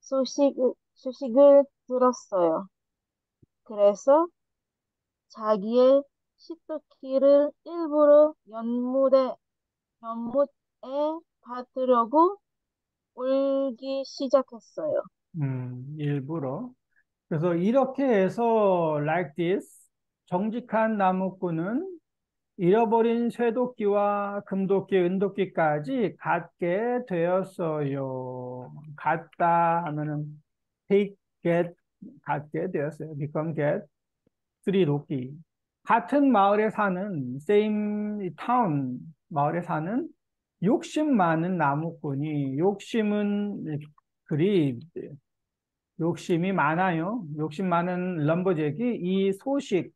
Speaker 2: 소식을 들었어요. 그래서 자기의 싯도끼를 일부러 연못에 받으려고 울기 시작했어요.
Speaker 1: 일부러. 그래서 이렇게 해서 like this 정직한 나무꾼은 잃어버린 쇠도끼와 금도끼, 은도끼까지 갖게 되었어요. 갖다 하면은 take, get, 갖게 되었어요. become, get, three 도끼. 같은 마을에 사는 same town 마을에 사는 욕심 많은 나무꾼이 욕심은 그리 욕심이 많아요. 욕심 많은 럼버잭이 이 소식은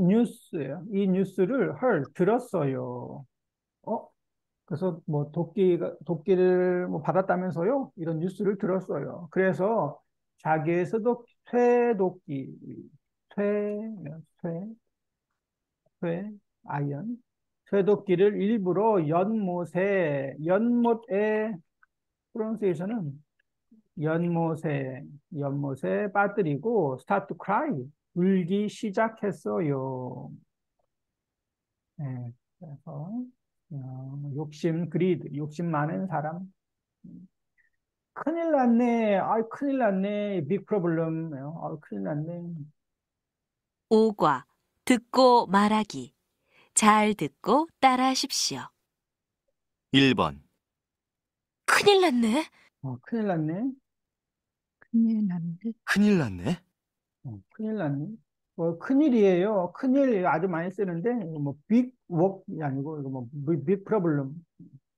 Speaker 1: 뉴스예요. 이 뉴스를 들었어요. 그래서 뭐 도끼를 뭐 받았다면서요? 이런 뉴스를 들었어요. 그래서 자기의 쇠도끼, 쇠, 쇠, 쇠, 아이언, 쇠도끼를 일부러 연못의 프로넌세이션은 연못에 빠뜨리고 start to cry, 울기 시작했어요. 네, 그래서 욕심 많은 사람. 큰일 났네. 큰일 났네. 빅 프로블럼. 큰일 났네.
Speaker 6: 5과 듣고 말하기. 잘 듣고 따라하십시오.
Speaker 7: 1번.
Speaker 6: 큰일 났네.
Speaker 1: 큰일 났네.
Speaker 3: 큰일 났네.
Speaker 7: 큰일 났네.
Speaker 1: 큰일 났네. 큰일이에요. 큰일 아주 많이 쓰는데, 뭐, 빅 웍이 아니고, 이거 뭐, 빅 프로블럼.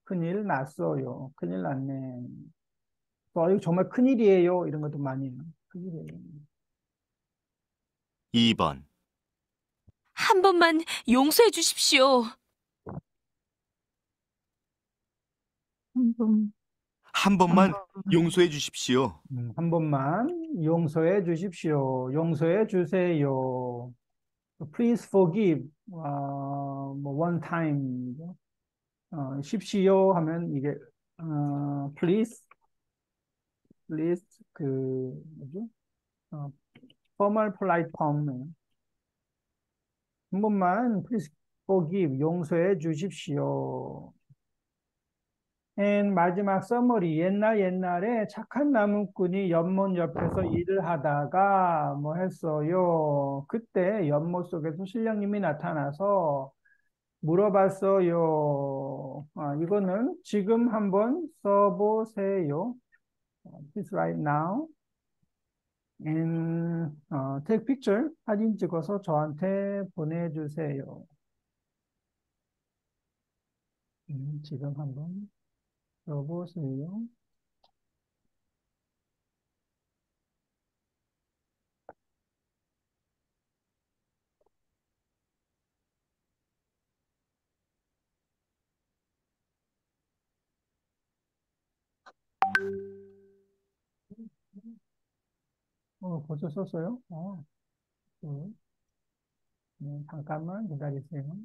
Speaker 1: 큰일 났어요. 큰일 났네. 이거 정말 큰일이에요. 이런 것도 많이 해요. 큰일이에요.
Speaker 7: 2번.
Speaker 6: 한 번만 용서해 주십시오.
Speaker 7: 한 번만 용서해 주십시오.
Speaker 1: 한 번만 용서해 주십시오. 용서해 주세요. Please forgive. 뭐 one time. 십시오 하면 이게 please 그 뭐죠? formal polite form. 한 번만 please forgive 용서해 주십시오. 마지막 서머리 옛날에 착한 나무꾼이 연못 옆에서 일을 하다가 뭐 했어요. 그때 연못 속에서 신령님이 나타나서 물어봤어요. 이거는 지금 한번 써보세요. Please write now and take picture. 사진 찍어서 저한테 보내주세요. 지금 한번 써보세요. 벌써 썼어요? 잠깐만 기다리세요.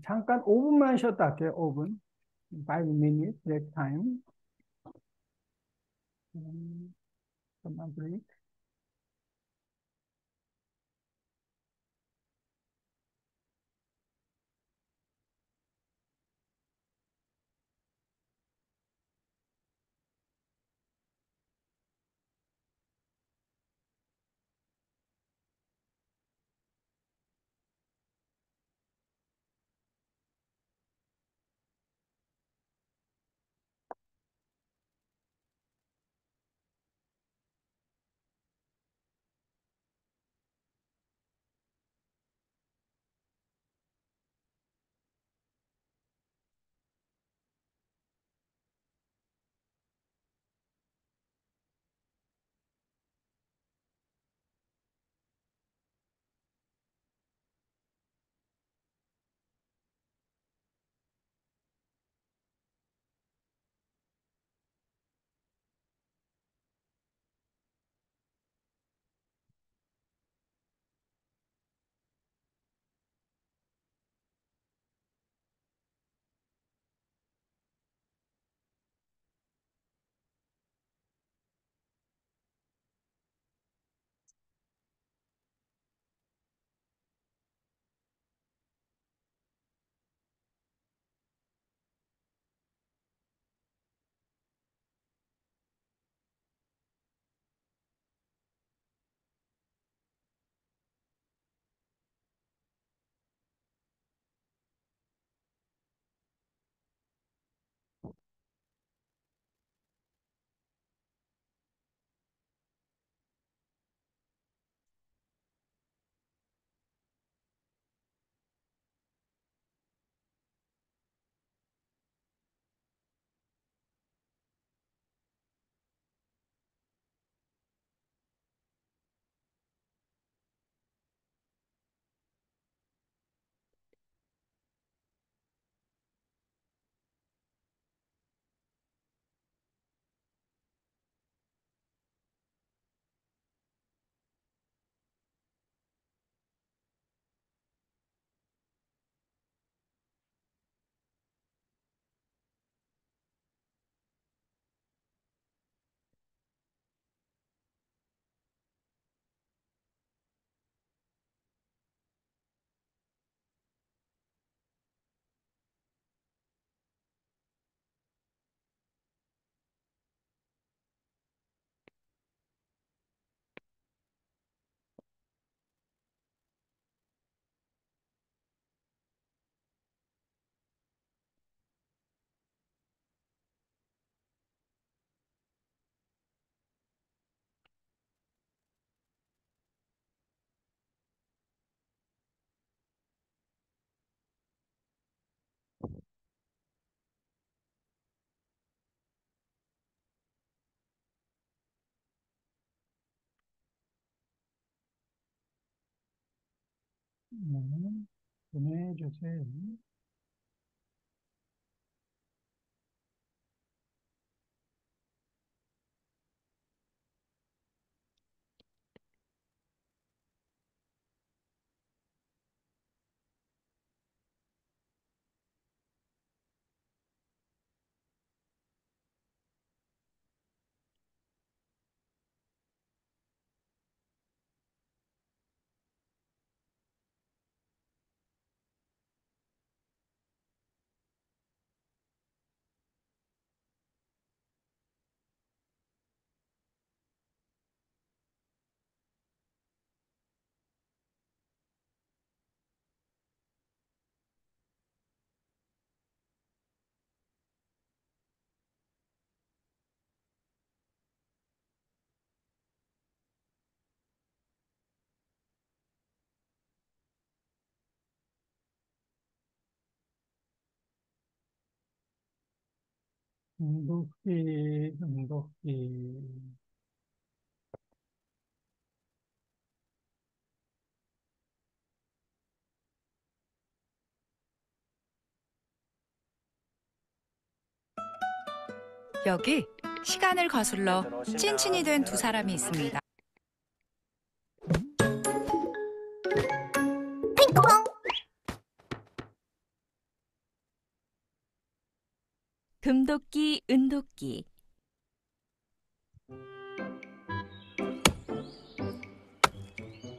Speaker 1: 잠깐 5분만 쉬었다 할게요. 5분. 5 minutes break time. 잠깐만 break. 보내주세요. 응독기.
Speaker 12: 여기 시간을 거슬러 찐친이 된 두 사람이 있습니다.
Speaker 9: 금도끼, 은도끼.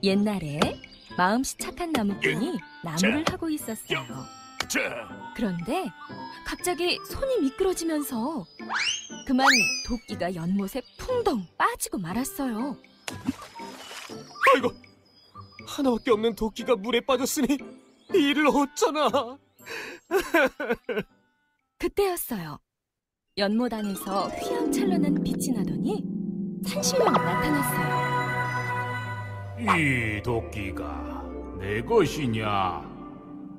Speaker 9: 옛날에 마음씨 착한 나무꾼이 나무를 하고 있었어요. 그런데 갑자기 손이 미끄러지면서 그만 도끼가 연못에 풍덩 빠지고 말았어요.
Speaker 7: 아이고, 하나밖에 없는 도끼가 물에 빠졌으니 이를 어쩌나.
Speaker 9: 그때였어요. 연못 안에서 휘황찬란한 빛이 나더니 산신령이 나타났어요.
Speaker 13: 이 도끼가 내 것이냐?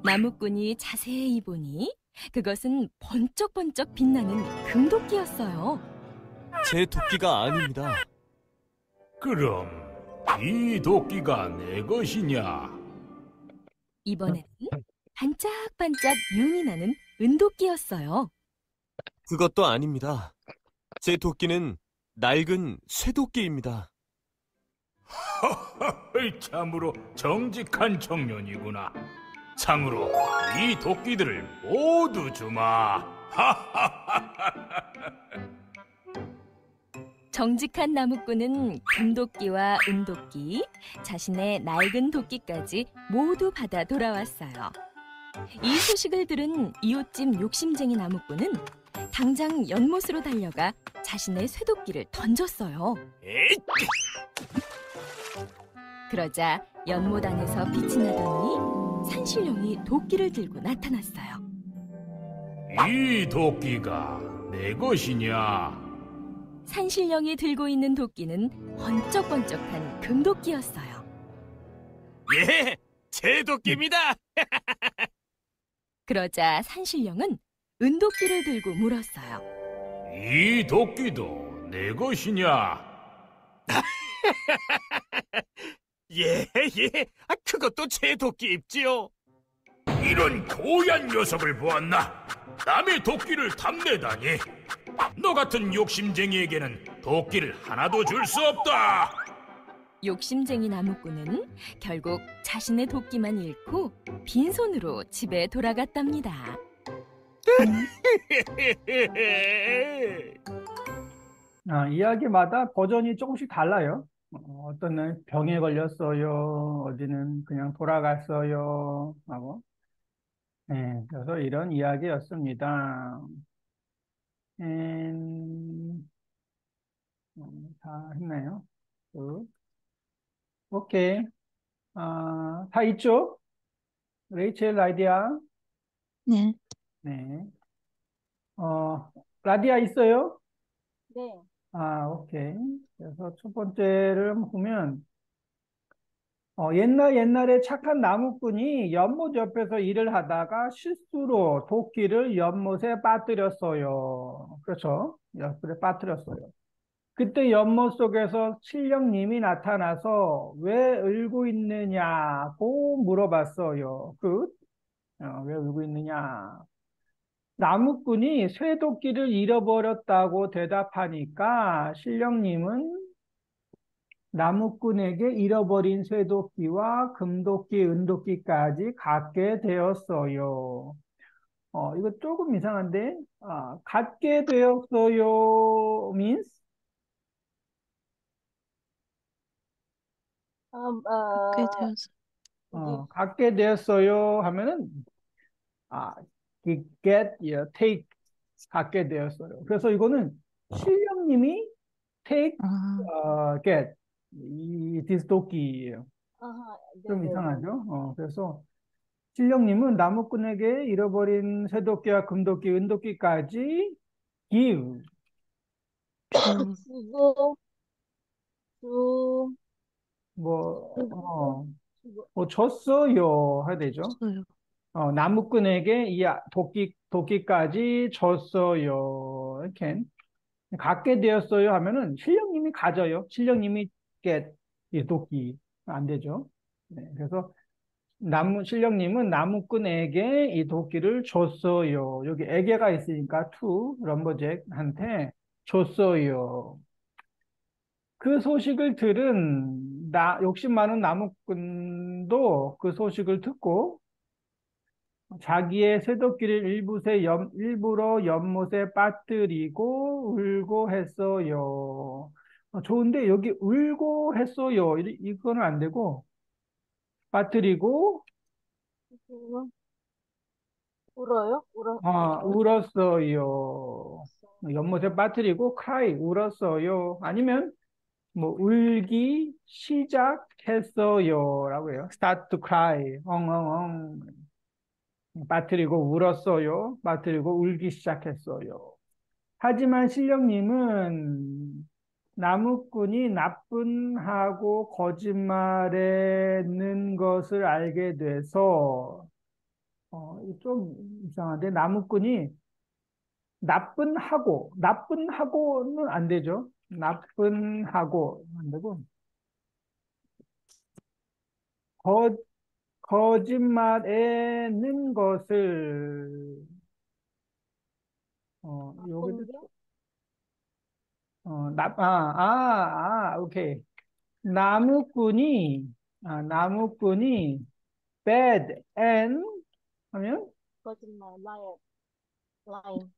Speaker 9: 나무꾼이 자세히 보니 그것은 번쩍번쩍 빛나는 금도끼였어요.
Speaker 7: 제 도끼가 아닙니다.
Speaker 13: 그럼 이 도끼가 내 것이냐?
Speaker 9: 이번에는 반짝반짝 윤이 나는 은도끼였어요.
Speaker 7: 그것도 아닙니다. 제 도끼는 낡은 쇠도끼입니다.
Speaker 13: 참으로 정직한 청년이구나. 상으로 이 도끼들을 모두 주마.
Speaker 9: 정직한 나무꾼은 금도끼와 은도끼, 자신의 낡은 도끼까지 모두 받아 돌아왔어요. 이 소식을 들은 이웃집 욕심쟁이 나무꾼은 당장 연못으로 달려가 자신의 쇠도끼를 던졌어요. 그러자 연못 안에서 빛이 나더니 산신령이 도끼를 들고 나타났어요.
Speaker 13: 이 도끼가 내 것이냐?
Speaker 9: 산신령이 들고 있는 도끼는 번쩍번쩍한 금도끼였어요.
Speaker 7: 예, 제 도끼입니다.
Speaker 9: 그러자 산신령은 은도끼를 들고 물었어요.
Speaker 13: 이 도끼도 내 것이냐?
Speaker 7: 예, 그것도 제 도끼 입지요.
Speaker 13: 이런 고얀 녀석을 보았나? 남의 도끼를 탐내다니. 너 같은 욕심쟁이에게는 도끼를 하나도 줄 수 없다.
Speaker 9: 욕심쟁이 나무꾼은 결국 자신의 도끼만 잃고 빈손으로 집에 돌아갔답니다.
Speaker 1: 이야기마다 버전이 조금씩 달라요. 어떤 날 병에 걸렸어요. 어디는 그냥 돌아갔어요. 하고. 네, 그래서 이런 이야기였습니다. 다 했나요? 오케이. 다 있죠? 레이첼, 라디아?
Speaker 3: 네.
Speaker 1: 네. 라디아 있어요?
Speaker 2: 네.
Speaker 1: 오케이. 그래서 첫 번째를 보면, 옛날에 착한 나무꾼이 연못 옆에서 일을 하다가 실수로 도끼를 연못에 빠뜨렸어요. 그렇죠? 옆에 빠뜨렸어요. 그때 연못 속에서 신령님이 나타나서 왜 울고 있느냐고 물어봤어요. 왜 울고 있느냐? 나무꾼이 쇠도끼를 잃어버렸다고 대답하니까 신령님은 나무꾼에게 잃어버린 쇠도끼와 금도끼, 은도끼까지 갖게 되었어요. 이거 조금 이상한데, 갖게 되었어요 means
Speaker 3: 갖게 되었어요.
Speaker 1: 갖게 되었어요 하면은 get, take 갖게 되었어요. 그래서 이거는 신령님이 take, get this 도끼예요. 좀 이상하죠? 그래서 신령님은 나무꾼에게 잃어버린 쇠도끼와 금도끼, 은도끼까지 give,
Speaker 2: 주고,
Speaker 1: 줬어요 해야 되죠. 나무꾼에게 이 도끼까지 줬어요. 이렇게 갖게 되었어요 하면은 신령님이 가져요. 신령님이 get 이 도끼 안 되죠. 네, 그래서 신령님은 나무꾼에게 이 도끼를 줬어요. 여기 에게가 있으니까 to 럼버잭한테 줬어요. 그 소식을 들은 욕심 많은 나무꾼도 그 소식을 듣고 자기의 쇠도끼를 일부러 연못에 빠뜨리고 울고 했어요. 좋은데 여기 울고 했어요. 이거는 안 되고 빠뜨리고
Speaker 2: 울어요?
Speaker 1: 울었어요. 연못에 빠뜨리고 cry 울었어요. 아니면 울기 시작했어요 라고 해요. start to cry 엉엉엉 빠뜨리고 울었어요. 빠뜨리고 울기 시작했어요. 하지만 신령님은 나무꾼이 나쁜하고 거짓말했는 것을 알게 돼서 좀 이상한데 나무꾼이 나쁜하고는 안 되죠. 나쁜하고 안 되고 거짓말에는 것을 여기도 오케이. 나무꾼이 bad and 하면
Speaker 2: 거짓말, lying.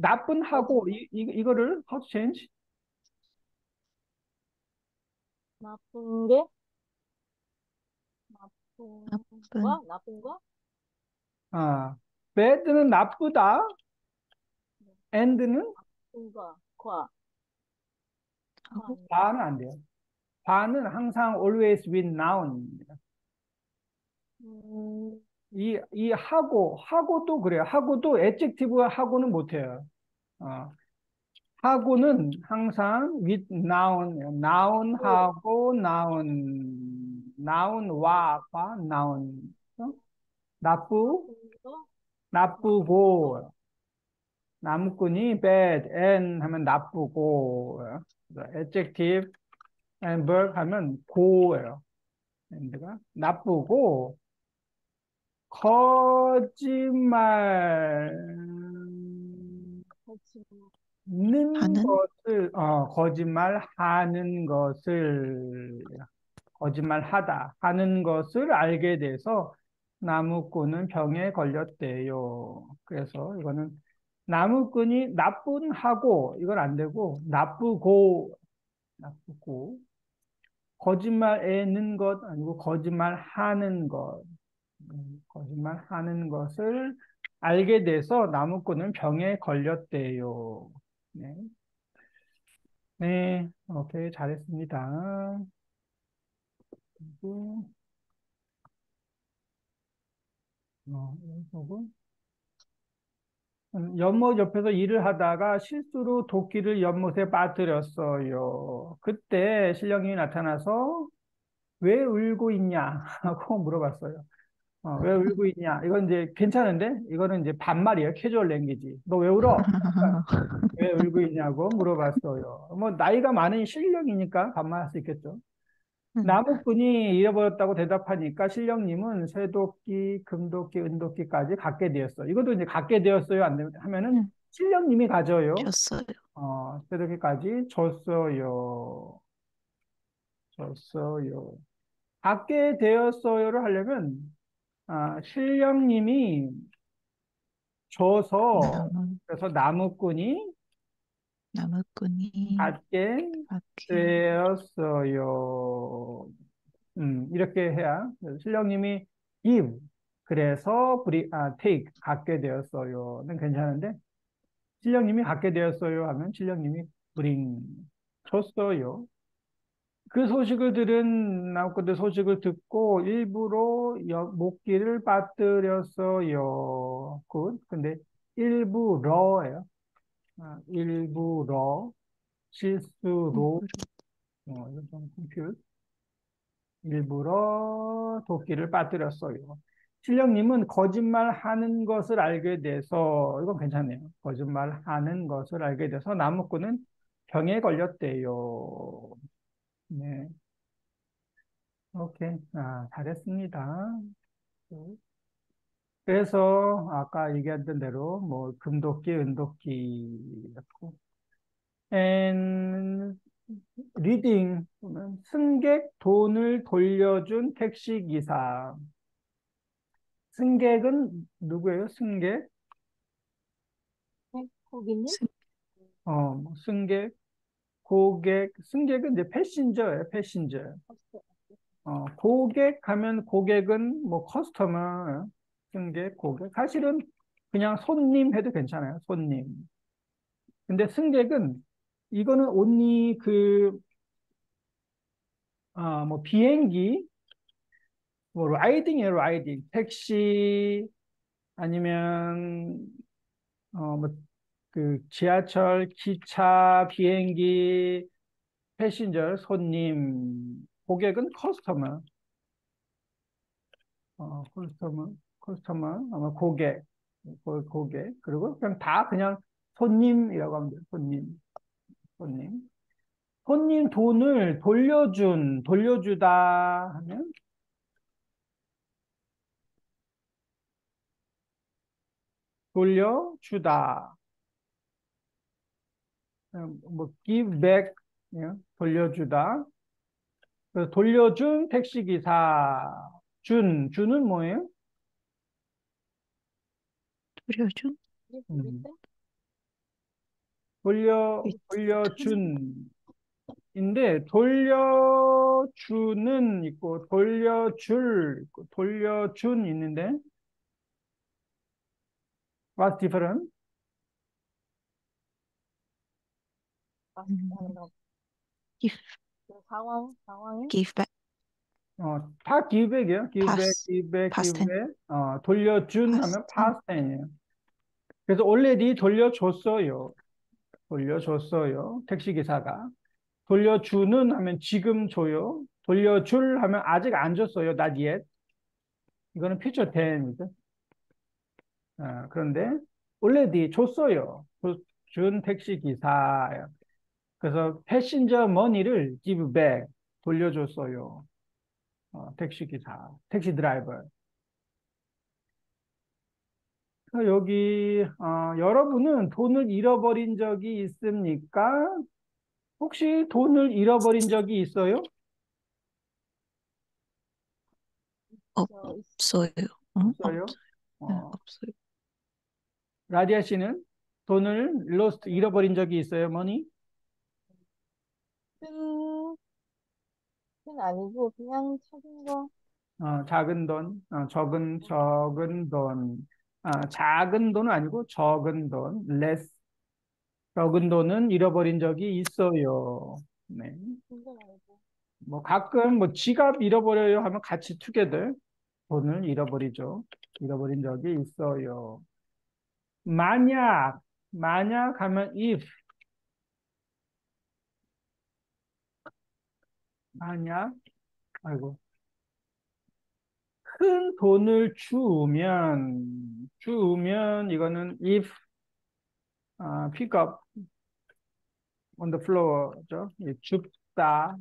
Speaker 1: 나쁜하고 이거를 how to change?
Speaker 2: 나쁜 게 나쁜 거?
Speaker 1: bad는 나쁘다, and는
Speaker 2: 나쁜 거,
Speaker 1: 과는 안 돼요. 과는 항상 always with noun입니다. 이 하고도 그래요. 하고도 adjective와 하고는 못해요. 하고는 항상 with noun, noun하고 noun와 noun. 나쁘고, 나무꾼이 bad and 하면 나쁘고, adjective and verb 하면 고예요. and가 나쁘고, 거짓말하다 하는 것을 알게 돼서 나무꾼은 병에 걸렸대요. 그래서 이거는 나무꾼이 나쁜하고 이건 안 되고 나쁘고 거짓말에는 것 아니고 거짓말하는 것을 알게 돼서 나무꾼은 병에 걸렸대요. 네, 오케이, 잘했습니다. 그리고 연못 옆에서 일을 하다가 실수로 도끼를 연못에 빠뜨렸어요. 그때 신령님이 나타나서 왜 울고 있냐 하고 물어봤어요. 왜 울고 있냐? 이건 이제 괜찮은데, 이거는 이제 반말이에요. 캐주얼 랭귀지. 너 왜 울어? 왜 울고 있냐고 물어봤어요. 뭐, 나이가 많은 신령이니까 반말할 수 있겠죠. 나무꾼이 잃어버렸다고 대답하니까 신령님은 쇠도끼, 금도끼, 은도끼까지 갖게 되었어요. 이것도 이제 갖게 되었어요. 안 되면 하면은 신령님이 가져요.
Speaker 3: 줬어요.
Speaker 1: 쇠도끼까지 줬어요. 줬어요. 갖게 되었어요를 하려면 신령님이 줘서 그래서 나무꾼이 갖게 되었어요. 이렇게 해야 신령님이 give 그래서 take 갖게 되었어요는 괜찮은데 신령님이 갖게 되었어요 하면 신령님이 bring 줬어요. 그 소식을 들은 나무꾼들 소식을 듣고 일부러 목기를 빠뜨렸어요. 근데 일부러예요. 일부러 실수로 이거 좀 confuse. 일부러 도끼를 빠뜨렸어요. 신령님은 거짓말하는 것을 알게 돼서 이건 괜찮네요. 거짓말하는 것을 알게 돼서 나무꾼은 병에 걸렸대요. 네, 오케이. 잘했습니다. 그래서 아까 얘기했던 대로 뭐 금도끼, 은도끼였고, and 리딩 보면 승객 돈을 돌려준 택시기사. 승객은 누구예요? 승객?
Speaker 2: 고객님?
Speaker 1: 뭐 승객, 고객, 승객은 이제 패신저예요, 패신저. 고객 하면 고객은 뭐 커스터머, 승객, 고객. 사실은 그냥 손님 해도 괜찮아요, 손님. 근데 승객은 이거는 only 뭐 비행기, 뭐 라이딩이에요, 라이딩. 택시 아니면 뭐 지하철, 기차, 비행기, 패신저, 손님, 고객은 커스터머, 커스터머, 아마 고객, 고객, 그리고 그냥 다 그냥 손님이라고 하면 돼요, 손님, 손님. 손님 돈을 돌려주다 하면 돌려주다. 뭐 give back 돌려주다. 그래서 돌려준 택시기사 준은 뭐예요? 돌려준인데 돌려주는 있고 돌려줄 있고 돌려준 있는데 what's different?
Speaker 2: 상황이?
Speaker 3: give back.
Speaker 1: 다 give back이에요. give back, give back, give back. 돌려준 하면 past tense예요. 그래서 already 돌려줬어요. 돌려줬어요. 택시기사가. 돌려주는 하면 지금 줘요. 돌려줄 하면 아직 안 줬어요. not yet. 이거는 future tense이죠. 그런데 already 줬어요. 준 택시기사예요. 그래서 패신저 머니를 give back 돌려줬어요. 택시기사, 택시 드라이버. 여기 여러분은 돈을 잃어버린 적이 있습니까? 혹시 돈을 잃어버린 적이 있어요?
Speaker 3: 없어요.
Speaker 1: 없어요?
Speaker 3: 없어요.
Speaker 1: 라디아 씨는 돈을 lost 잃어버린 적이 있어요? 머니?
Speaker 2: 큰 아니고 그냥 작은 거.
Speaker 1: 작은 돈, 적은 돈. 작은 돈은 아니고 적은 돈, less. 적은 돈은 잃어버린 적이 있어요. 네. 뭐 가끔 뭐 지갑 잃어버려요 하면 같이 together 돈을 잃어버리죠. 잃어버린 적이 있어요. 만약 하면 if. 만약, 아이고. 큰 돈을 주우면 이거는 if pick up on the floor죠. 줍다.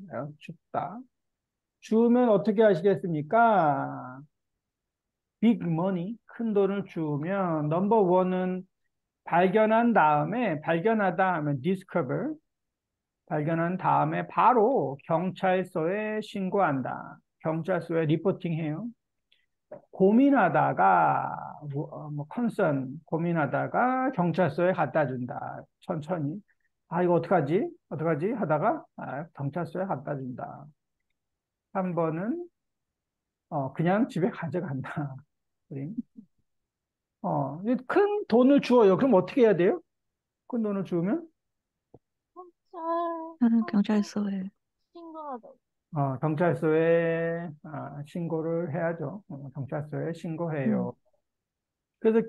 Speaker 1: 주우면 어떻게 하시겠습니까? big money, 큰 돈을 주우면 넘버 원은 발견하다 하면 discover, 발견한 다음에 바로 경찰서에 신고한다. 경찰서에 리포팅해요. 고민하다가 경찰서에 갖다 준다. 천천히. 이거 어떡하지? 하다가 경찰서에 갖다 준다. 3번은 그냥 집에 가져간다. 큰 돈을 주어요. 그럼 어떻게 해야 돼요? 큰 돈을 주우면?
Speaker 3: 경찰서에
Speaker 2: 신고하다.
Speaker 1: 경찰서에 신고를 해야죠. 경찰서에 신고해요. 그래서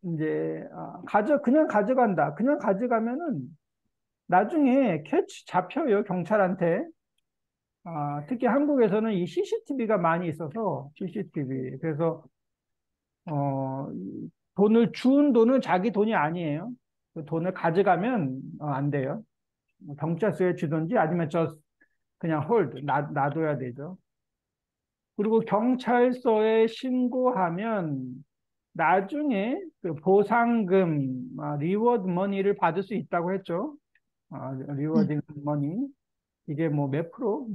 Speaker 1: 이제 그냥 가져간다. 그냥 가져가면은 나중에 잡혀요. 경찰한테. 특히 한국에서는 이 CCTV가 많이 있어서 CCTV. 그래서 주운 돈은 자기 돈이 아니에요. 그 돈을 가져가면 안 돼요. 경찰서에 주든지 아니면 그냥 놔둬야 되죠. 그리고 경찰서에 신고하면 나중에 그 보상금, 리워드 머니를 받을 수 있다고 했죠. 리워드 머니. 이게 몇 프로?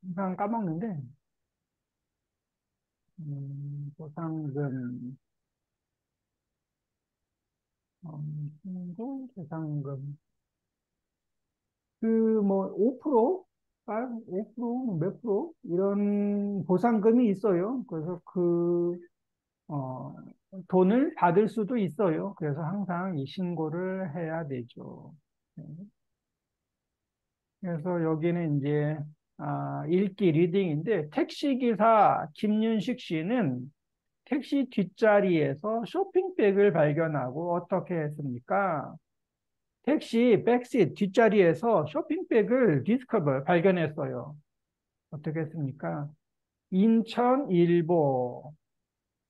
Speaker 1: 항상 까먹는데. 보상금. 신고, 보상금. 5%? 5%? 몇 프로? 이런 보상금이 있어요. 그래서 돈을 받을 수도 있어요. 그래서 항상 이 신고를 해야 되죠. 네. 그래서 여기는 이제, 읽기 리딩인데, 택시기사 김윤식 씨는 택시 뒷자리에서 쇼핑백을 발견하고 어떻게 했습니까? 택시 백시트 뒷자리에서 쇼핑백을 발견했어요. 어떻게 했습니까? 인천일보.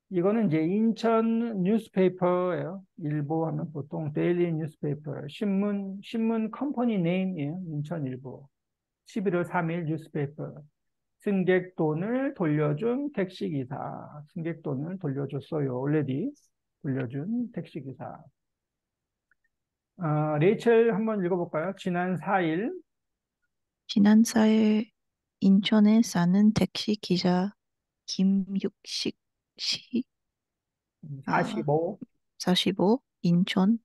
Speaker 1: 이거는 이제 인천 뉴스페이퍼예요. 일보 하면 보통 데일리 뉴스페이퍼. 신문 컴퍼니 네임이에요. 인천일보. 11월 3일 뉴스페이퍼. 승객돈을 돌려준 택시기사. 승객돈을 돌려줬어요. already 돌려준 택시기사. 레이첼 한번 읽어볼까요? 지난 4일
Speaker 3: 인천에 사는 택시 기자 김육식 씨 45 인천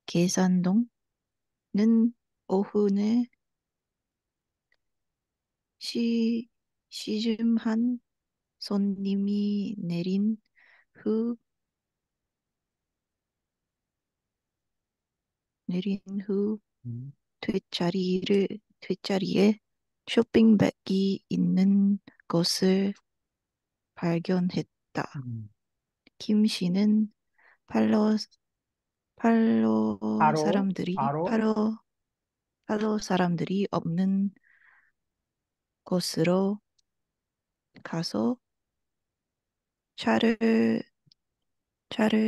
Speaker 3: 계산동은 오후에 시즘한 손님이 내린 후 뒷자리에 쇼핑백이 있는 것을 발견했다. 김 씨는 팔로 사람들이 없는 곳으로 가서 차를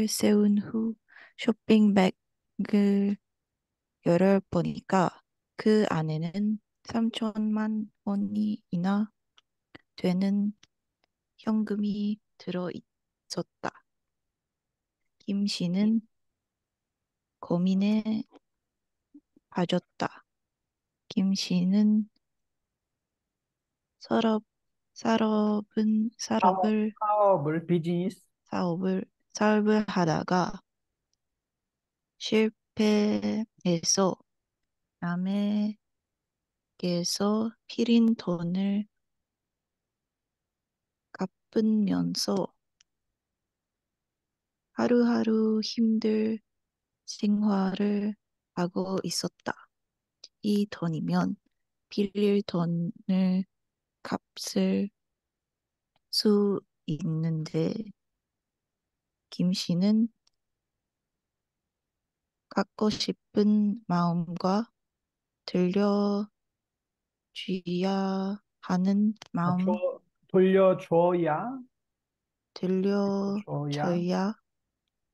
Speaker 3: 세운 후 쇼핑백을 열어보니까 그 안에는 3천만 원이나 되는 현금이 들어있었다. 김 씨는 고민에 빠졌다. 김 씨는 사업을 하다가 실패해서 남에게서 빌린 돈을 갚으면서 하루하루 힘들 생활을 하고 있었다. 이 돈이면 빌릴 돈을 갚을 수 있는데 김 씨는 갖고 싶은 마음과 들려줘야 하는 마음
Speaker 1: 돌려줘야
Speaker 3: 들려줘야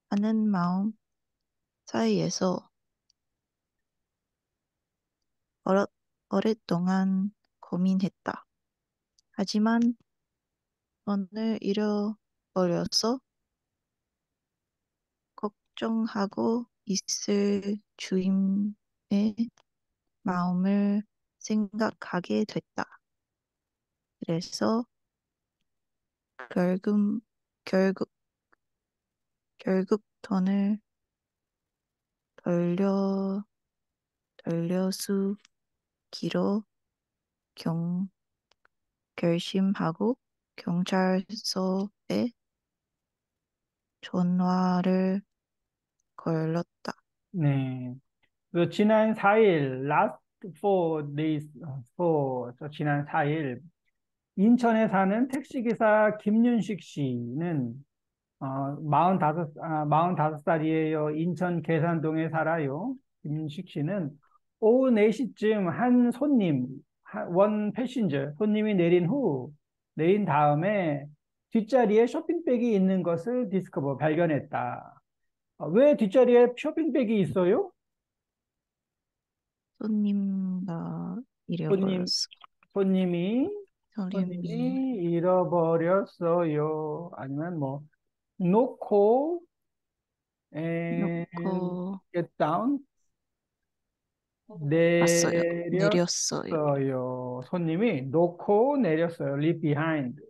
Speaker 3: 하는 마음 사이에서 오랫동안 고민했다. 하지만 돈을 잃어버려서 걱정하고 있을 주인의 마음을 생각하게 됐다. 그래서 결국 돈을 돌려주기로 결심하고 경찰서에 전화를 걸었다.
Speaker 1: 네. 그 지난 4일, last 4 days, 지난 4일, 인천에 사는 택시기사 김윤식 씨는 45살이에요. 인천 계산동에 살아요. 김윤식 씨는 오후 4시쯤 한 원 패신저, 손님이 내린 다음에 뒷자리에 쇼핑백이 있는 것을 발견했다. 왜 뒷자리에 쇼핑백이 있어요?
Speaker 3: 손님가 잃어버렸어.
Speaker 1: 손님이
Speaker 3: 손님이
Speaker 1: 잃어버렸어요. 아니면 놓고 get down 내렸어요. 손님이 놓고 내렸어요. leave behind.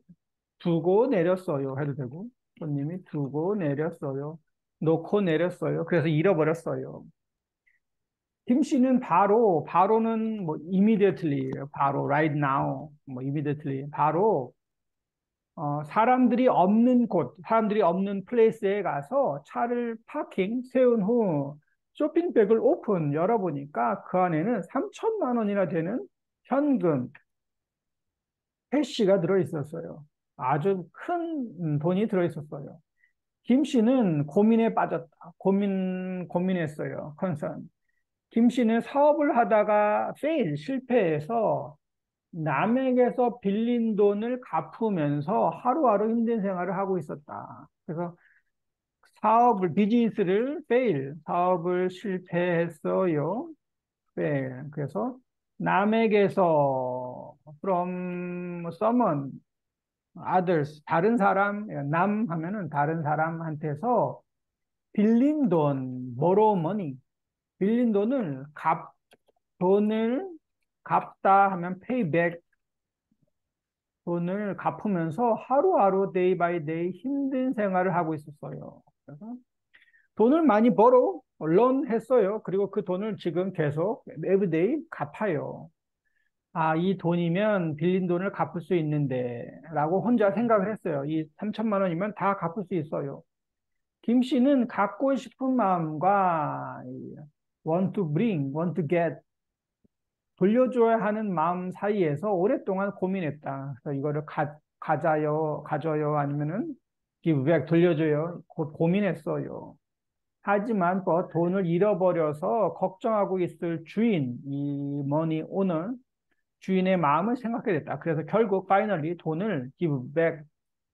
Speaker 1: 두고 내렸어요. 해도 되고. 손님이 두고 내렸어요. 놓고 내렸어요. 그래서 잃어버렸어요. 김 씨는 바로는 immediately, 바로, right now, immediately, 바로, 사람들이 없는 플레이스에 가서 차를 세운 후 쇼핑백을 열어보니까 그 안에는 3천만 원이나 되는 현금, 캐시가 들어있었어요. 아주 큰 돈이 들어있었어요. 김 씨는 고민에 빠졌다. 고민했어요. 김 씨는 사업을 하다가 실패해서 남에게서 빌린 돈을 갚으면서 하루하루 힘든 생활을 하고 있었다. 그래서 사업을 실패했어요. 그래서 남에게서 from someone, others, 다른 사람, 남 하면은 다른 사람한테서 빌린 돈, borrow money, 빌린 돈을 갚다 하면 pay back, 돈을 갚으면서 하루하루 day by day 힘든 생활을 하고 있었어요. 그래서 돈을 많이 loan 했어요. 그리고 그 돈을 지금 계속 everyday 갚아요. 이 돈이면 빌린 돈을 갚을 수 있는데 라고 혼자 생각을 했어요. 이 3천만 원이면 다 갚을 수 있어요. 김 씨는 갖고 싶은 마음과 want to get, 돌려줘야 하는 마음 사이에서 오랫동안 고민했다. 그래서 이거를 가져요, 아니면은 give back, 돌려줘요. 고민했어요. 하지만 돈을 잃어버려서 걱정하고 있을 주인, 이 money owner, 주인의 마음을 생각하게 됐다. 그래서 결국 finally 돈을 give back,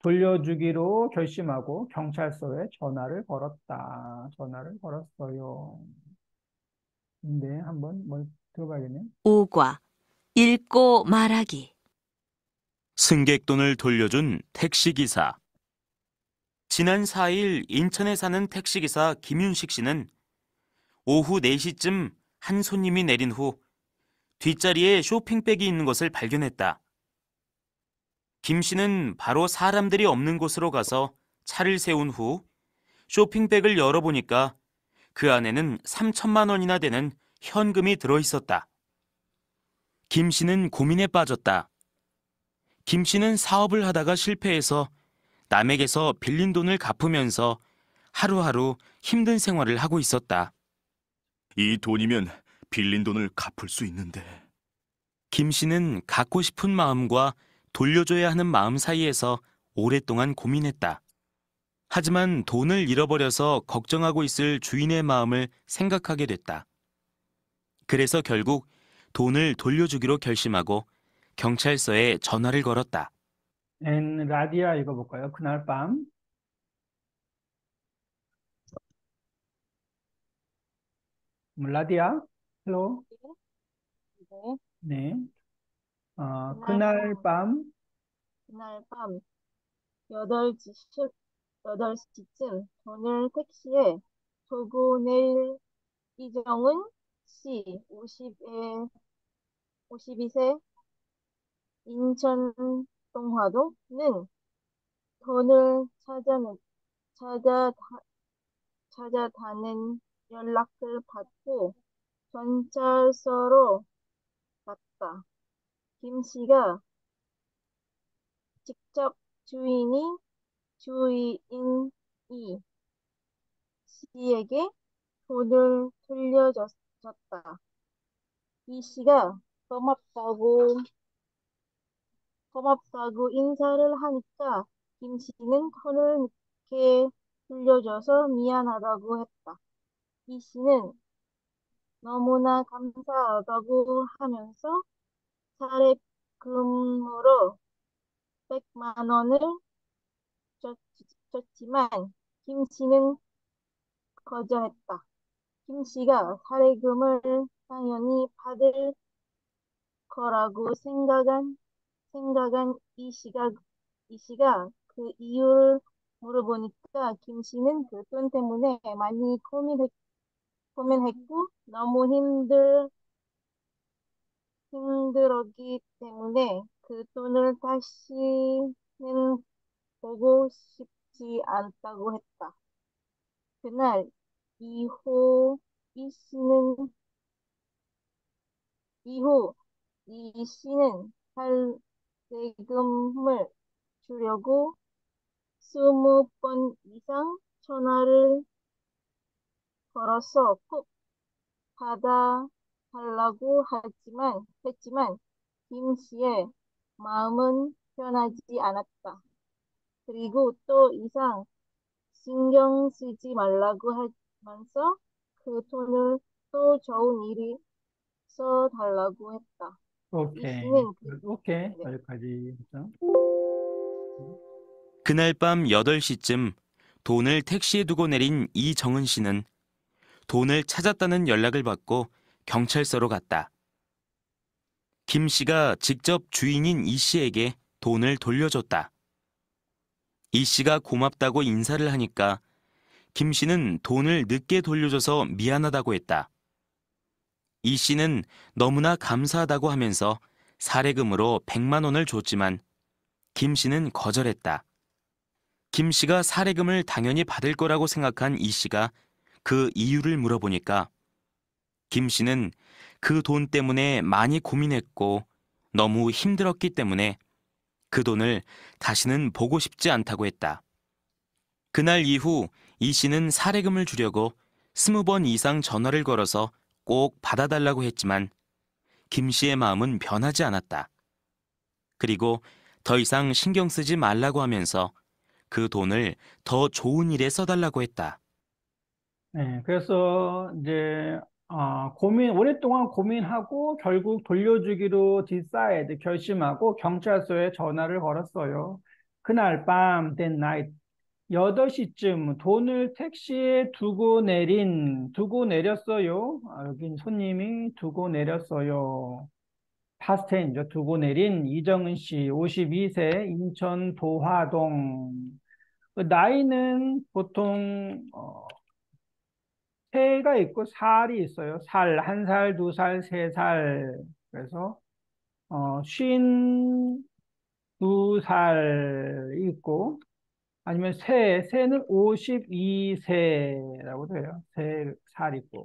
Speaker 1: 돌려주기로 결심하고 경찰서에 전화를 걸었어요. 네, 한번 들어봐야겠네요.
Speaker 6: 5과 읽고 말하기.
Speaker 8: 승객돈을 돌려준 택시기사. 지난 4일 인천에 사는 택시기사 김윤식 씨는 오후 4시쯤 한 손님이 내린 후 뒷자리에 쇼핑백이 있는 것을 발견했다. 김 씨는 바로 사람들이 없는 곳으로 가서 차를 세운 후 쇼핑백을 열어보니까 그 안에는 3천만 원이나 되는 현금이 들어있었다. 김 씨는 고민에 빠졌다. 김 씨는 사업을 하다가 실패해서 남에게서 빌린 돈을 갚으면서 하루하루 힘든 생활을 하고 있었다.
Speaker 7: 이 돈이면 빌린 돈을 갚을 수 있는데.
Speaker 8: 김 씨는 갖고 싶은 마음과 돌려줘야 하는 마음 사이에서 오랫동안 고민했다. 하지만 돈을 잃어버려서 걱정하고 있을 주인의 마음을 생각하게 됐다. 그래서 결국 돈을 돌려주기로 결심하고 경찰서에 전화를 걸었다.
Speaker 1: 라디아 읽어볼까요? 그날 밤. 라디아, 헬로.
Speaker 2: 네.
Speaker 1: 네. 그날 밤.
Speaker 2: 그날 밤 8시쯤 돈을 택시에 두고 내릴 이정은 씨 52세 인천 동화동은 돈을 찾아다는 연락을 받고 경찰서로 갔다. 김 씨가 직접 주인이 씨에게 돈을 돌려줬다. 이 씨가 고맙다고 인사를 하니까 김 씨는 돈을 늦게 돌려줘서 미안하다고 했다. 이 씨는 너무나 감사하다고 하면서 사례금으로 100만 원을 줬지만 김 씨는 거절했다. 김 씨가 사례금을 당연히 받을 거라고 생각한 이 씨가 그 이유를 물어보니까 김 씨는 그 돈 때문에 많이 고민했고 너무 힘들었기 때문에 그 돈을 다시는 보고 싶지 않다고 했다. 그날 이후 이 씨는 이후 이 씨는 세금을 주려고 20번 이상 전화를 걸어서 꼭 받아달라고 했지만 김 씨의 마음은 변하지 않았다. 그리고 또 이상 신경 쓰지 말라고 하면서 그 돈을 또 좋은 일이 써달라고 했다. 이
Speaker 1: 오케이.
Speaker 2: 씨는
Speaker 1: 오케이. 여기까지. 그죠?
Speaker 8: 그날 밤 8시쯤 돈을 택시에 두고 내린 이정은 씨는 돈을 찾았다는 연락을 받고 경찰서로 갔다. 김 씨가 직접 주인인 이 씨에게 돈을 돌려줬다. 이 씨가 고맙다고 인사를 하니까 김 씨는 돈을 늦게 돌려줘서 미안하다고 했다. 이 씨는 너무나 감사하다고 하면서 사례금으로 100만 원을 줬지만 김 씨는 거절했다. 김 씨가 사례금을 당연히 받을 거라고 생각한 이 씨가 그 이유를 물어보니까 김 씨는 그 돈 때문에 많이 고민했고 너무 힘들었기 때문에 그 돈을 다시는 보고 싶지 않다고 했다. 그날 이후 이 씨는 사례금을 주려고 20번 이상 전화를 걸어서 꼭 받아달라고 했지만 김 씨의 마음은 변하지 않았다. 그리고 더 이상 신경 쓰지 말라고 하면서 그 돈을 더 좋은 일에 써달라고 했다.
Speaker 1: 네, 그래서 이제 오랫동안 고민하고 결국 돌려주기로 결심하고 경찰서에 전화를 걸었어요. 그날 밤, that night, 8시쯤 돈을 택시에 두고 내렸어요. 여긴 손님이 두고 내렸어요. 파스텐저 두고 내린 이정은 씨, 52세, 인천 도화동. 그 나이는 보통 새가 있고 살이 있어요. 살, 1살, 2살, 3살. 그래서 52살 있고, 아니면 새는 52세라고도 해요. 살 있고.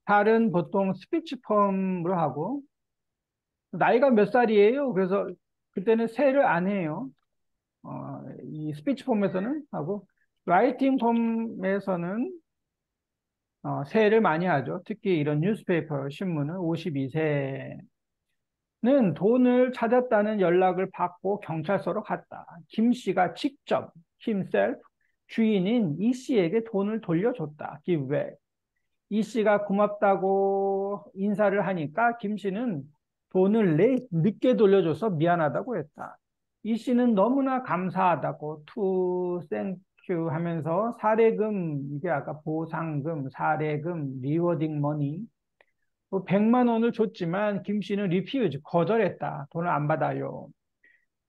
Speaker 1: 살은 보통 스피치 펌으로 하고, 나이가 몇 살이에요? 그래서 그때는 새를 안 해요. 이 스피치 폼에서는 하고, 라이팅 폼에서는 새해를 많이 하죠. 특히 이런 뉴스페이퍼 신문은 52세는 돈을 찾았다는 연락을 받고 경찰서로 갔다. 김 씨가 직접 himself 주인인 이 씨에게 돈을 돌려줬다. give back. 이 씨가 고맙다고 인사를 하니까 김 씨는 돈을 늦게 돌려줘서 미안하다고 했다. 이 씨는 너무나 감사하다고 to thank you 하면서 사례금, 이게 아까 보상금, 사례금, 리워딩 머니 100만 원을 줬지만 김 씨는 refuse, 거절했다. 돈을 안 받아요.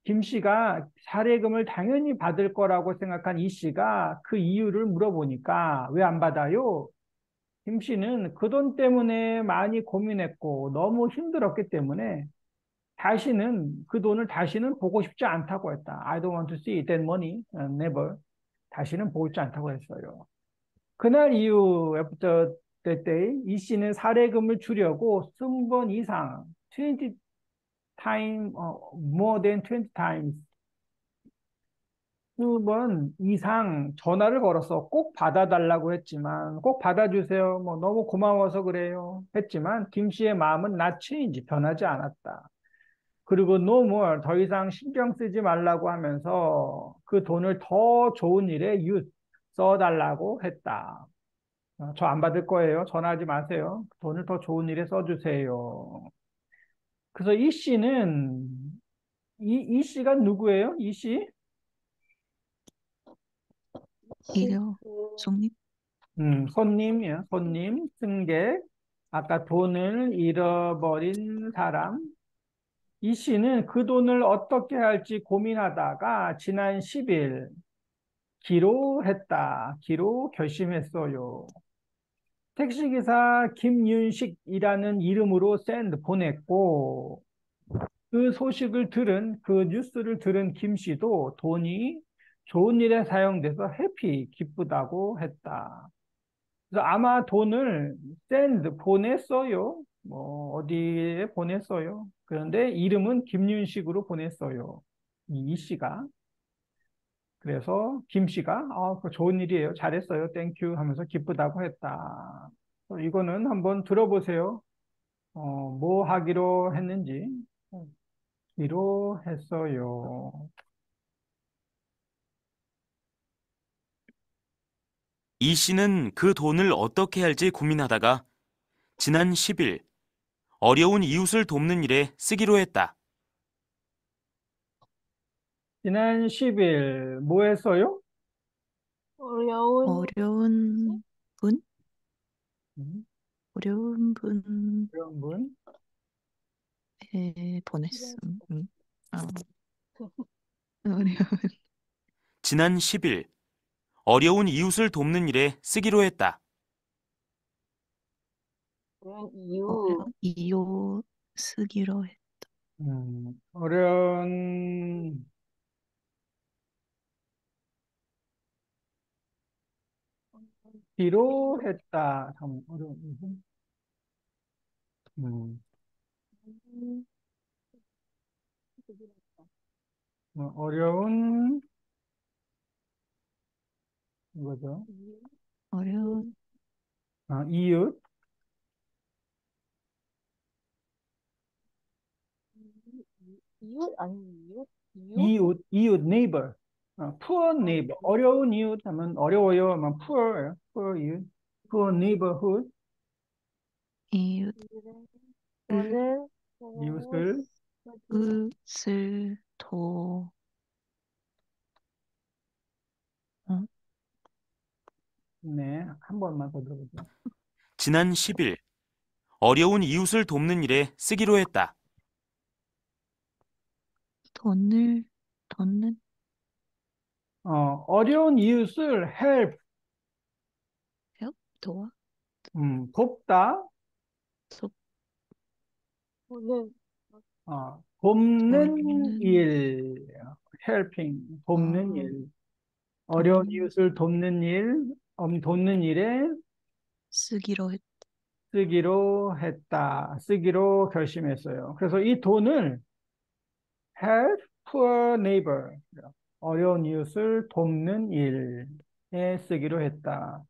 Speaker 1: 김 씨가 사례금을 당연히 받을 거라고 생각한 이 씨가 그 이유를 물어보니까 왜 안 받아요? 김 씨는 그 돈 때문에 많이 고민했고 너무 힘들었기 때문에 그 돈을 다시는 보고 싶지 않다고 했다. I don't want to see that money, never. 다시는 보고 싶지 않다고 했어요. 그날 이후, after that day, 이 씨는 사례금을 주려고 20번 이상, 20 time, more than 20 times, 20번 이상 전화를 걸어서 꼭 받아달라고 했지만, 꼭 받아주세요. 뭐 너무 고마워서 그래요. 했지만, 김 씨의 마음은 not change, 변하지 않았다. 그리고 no more, 더 이상 신경 쓰지 말라고 하면서 그 돈을 더 좋은 일에 써달라고 했다. 저 안 받을 거예요. 전화하지 마세요. 돈을 더 좋은 일에 써주세요. 그래서 이 씨는, 이 씨가 누구예요? 이 씨?
Speaker 3: 일요, 손님?
Speaker 1: 손님이요. 손님, 승객. 아까 돈을 잃어버린 사람. 이 씨는 그 돈을 어떻게 할지 고민하다가 지난 10일 기로 결심했어요. 택시기사 김윤식이라는 이름으로 보냈고 그 뉴스를 들은 김 씨도 돈이 좋은 일에 사용돼서 기쁘다고 했다. 그래서 아마 돈을 보냈어요. 뭐 어디에 보냈어요. 그런데 이름은 김윤식으로 보냈어요. 이 씨가. 그래서 김 씨가 그 좋은 일이에요. 잘했어요. 땡큐 하면서 기쁘다고 했다. 이거는 한번 들어보세요. 뭐 하기로 했는지. 기로 했어요.
Speaker 8: 이 씨는 그 돈을 어떻게 할지 고민하다가 지난 10일 어려운 이웃을 돕는 일에 쓰기로 했다.
Speaker 1: 지난 10일 뭐 했어요?
Speaker 3: 어려운 분? 어려운 분에
Speaker 1: 어려운 분?
Speaker 3: 보냈음.
Speaker 8: 지난 10일 어려운 이웃을 돕는 일에 쓰기로 했다.
Speaker 3: 이유 쓰기로 했다.
Speaker 1: 어려운 기로 했다. 참 어려운 이분. 어려운 뭐죠?
Speaker 3: 어려운
Speaker 1: 이웃 neighbor. poor neighbor. 어려운 이웃 하면 어려워요 하면 poor 이웃. poor neighborhood. 이웃을 네, 한 번만 더 들어보세요.
Speaker 8: 지난 10일 어려운 이웃을 돕는 일에 쓰기로 했다.
Speaker 3: 돕는
Speaker 1: 어려운 이웃을 help
Speaker 3: 도와
Speaker 1: 돕다 돕는 일 helping 돕는 일 어려운 이웃을 돕는 일에
Speaker 3: 쓰기로
Speaker 1: 쓰기로 결심했어요. 그래서 이 돈을 help poor neighbor 어려운 이웃을 돕는 일에 쓰기로 했다.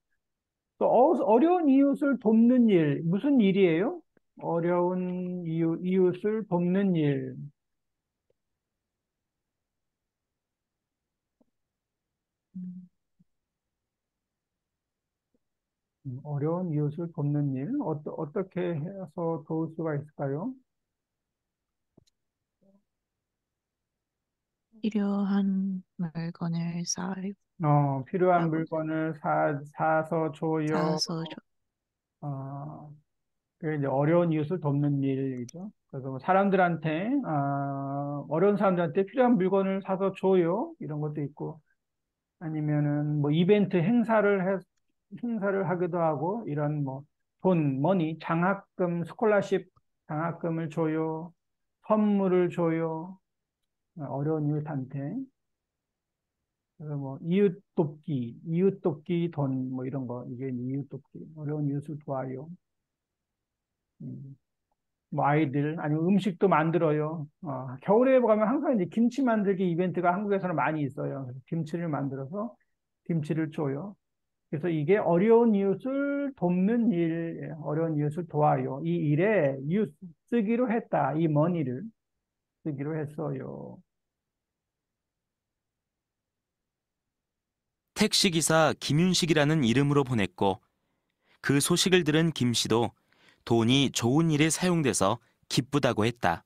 Speaker 1: 또 어려운 이웃을 돕는 일 무슨 일이에요? 어려운 이웃을 돕는 일 어려운 이웃을 돕는 일 어떻게 해서 도울 수가 있을까요?
Speaker 3: 필요한 물건을 사요.
Speaker 1: 필요한 물건을 사서 줘요.
Speaker 3: 사서 줘.
Speaker 1: 그게 이제 어려운 이웃을 돕는 일이죠. 그래서 뭐 사람들한테, 어려운 사람들한테 필요한 물건을 사서 줘요. 이런 것도 있고, 아니면은 뭐 이벤트 행사를 하기도 하고, 이런 뭐 돈, 머니, 장학금, 스콜라십 장학금을 줘요. 선물을 줘요. 어려운 이웃한테. 그래서 뭐 이웃 돕기 돈, 뭐 이런 거, 이게 이웃 돕기, 어려운 이웃을 도와요. 뭐 아이들, 아니면 음식도 만들어요. 겨울에 가면 항상 이제 김치 만들기 이벤트가 한국에서는 많이 있어요. 그래서 김치를 만들어서 김치를 줘요. 그래서 이게 어려운 이웃을 돕는 일, 어려운 이웃을 도와요. 이 일에 쓰기로 했다. 이 머니를 쓰기로 했어요.
Speaker 8: 택시기사 김윤식이라는 이름으로 보냈고 그 소식을 들은 김 씨도 돈이 좋은 일에 사용돼서 기쁘다고 했다.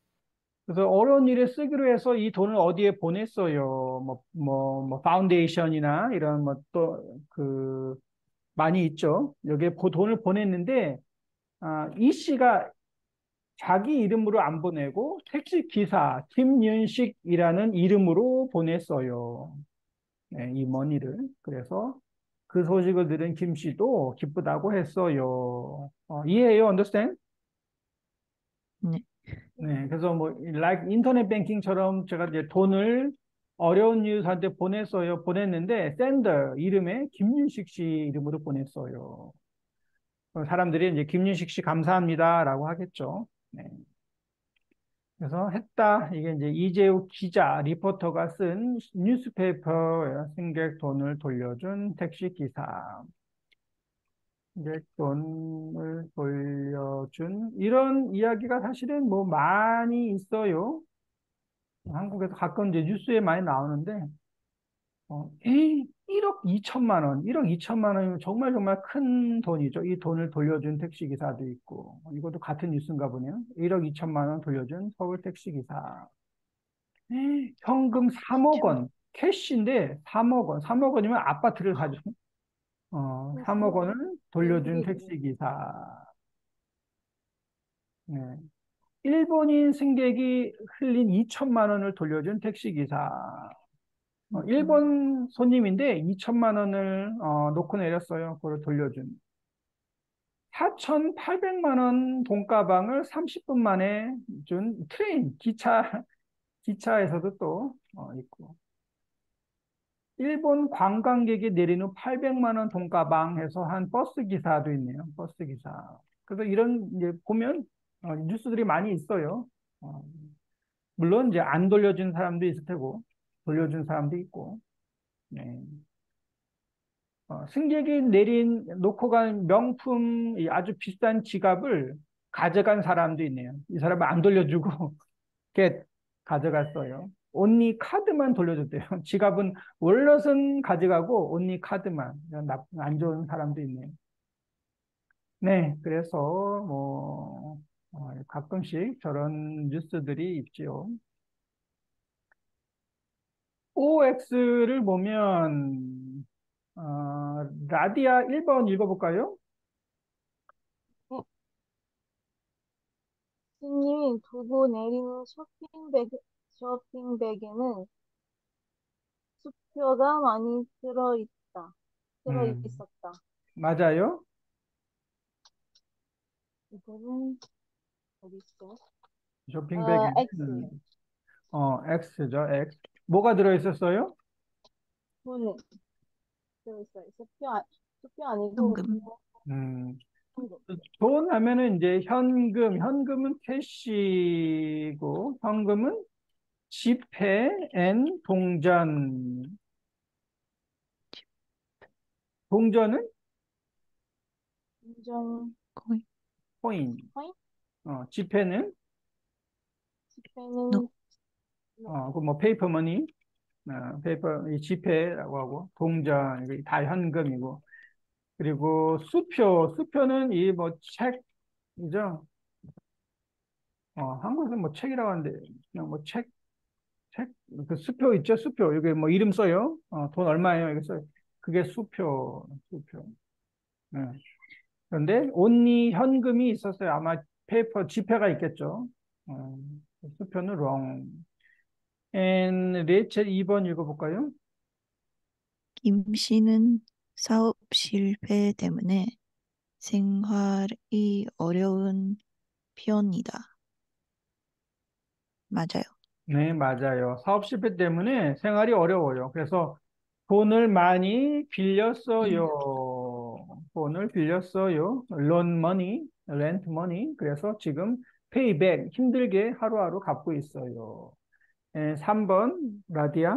Speaker 1: 그래서 어려운 일에 쓰기로 해서 이 돈을 어디에 보냈어요. 파운데이션이나 이런 많이 있죠. 여기에 돈을 보냈는데, 이 씨가 자기 이름으로 안 보내고 택시 기사 김윤식이라는 이름으로 보냈어요. 네, 이 머니를. 그래서 그 소식을 들은 김 씨도 기쁘다고 했어요. 이해해요? Understand?
Speaker 3: 네.
Speaker 1: 네, 그래서 뭐, like 인터넷 뱅킹처럼 제가 이제 돈을 어려운 이웃한테 보냈는데, 샌더 이름에 김윤식 씨 이름으로 보냈어요. 그럼 사람들이 이제 김윤식 씨 감사합니다라고 하겠죠. 네. 그래서 했다. 이게 이제 이재욱 기자, 리포터가 쓴 뉴스페이퍼에 승객 돈을 돌려준 택시 기사. 승객 돈을 돌려준 이런 이야기가 사실은 뭐 많이 있어요. 한국에서 가끔 이제 뉴스에 많이 나오는데, 1억 2천만 원, 1억 2천만 원이면 정말 정말 큰 돈이죠. 이 돈을 돌려준 택시기사도 있고, 이것도 같은 뉴스인가 보네요. 1억 2천만 원 돌려준 서울 택시기사. 현금 3억 원, 캐시인데 3억 원, 3억 원이면 아파트를 사죠. 3억 원을 돌려준 택시기사. 네. 일본인 승객이 흘린 2천만 원을 돌려준 택시기사. 일본 손님인데 2천만 원을 놓고 내렸어요. 그걸 돌려준. 4,800만 원 돈가방을 30분 만에 준 기차에서도 또 있고. 일본 관광객이 내린 후 800만 원 돈가방 해서 한 버스 기사도 있네요. 버스 기사. 그래서 이런 이제 보면 뉴스들이 많이 있어요. 물론 이제 안 돌려준 사람도 있을 테고 돌려준 사람도 있고. 네. 승객이 놓고 간 명품 아주 비싼 지갑을 가져간 사람도 있네요. 이 사람은 안 돌려주고 이렇게 가져갔어요. 온리 카드만 돌려줬대요. 지갑은 월넛은 가져가고 온리 카드만. 안 좋은 사람도 있네요. 네, 그래서 뭐 가끔씩 저런 뉴스들이 있지요. OX를 보면 라디아 1번 읽어볼까요?
Speaker 2: 스님이 두고 내리는 쇼핑백에는 수표가 많이 들어있었다.
Speaker 1: 맞아요.
Speaker 2: 이거는 어디 있어?
Speaker 1: 쇼핑백에는
Speaker 2: X.
Speaker 1: X죠, X. 뭐가 들어있었어요?
Speaker 2: 돈은 들어있어요. 수표 아니고
Speaker 1: 음,
Speaker 2: 현금.
Speaker 1: 돈 하면은 이제 현금은 캐시고, 현금은 지폐, 동전. 동전은
Speaker 2: 동전,
Speaker 1: 코인.
Speaker 2: 코인?
Speaker 1: 지폐는
Speaker 2: 지폐는
Speaker 1: 그 페이퍼 머니, 이 지폐라고 하고, 동전, 이게 다 현금이고, 그리고 수표는 이 책이죠. 한국에서 뭐 책이라고 하는데, 그냥 뭐 책, 책, 그 수표 있죠? 수표. 여기 뭐 이름 써요? 돈 얼마예요? 이거 써요. 그게 수표, 수표. 네. 그런데 only 현금이 있었어요. 아마 페이퍼, 지폐가 있겠죠. 수표는 wrong. And 레이첼 2번 읽어볼까요?
Speaker 3: 김 씨는 사업 실패 때문에 생활이 어려운 편이다. 맞아요.
Speaker 1: 네, 맞아요. 사업 실패 때문에 생활이 어려워요. 그래서 돈을 많이 빌렸어요. 돈을 빌렸어요. loan money, rent money. 그래서 지금 payback 힘들게 하루하루 갚고 있어요. 3번 라디아.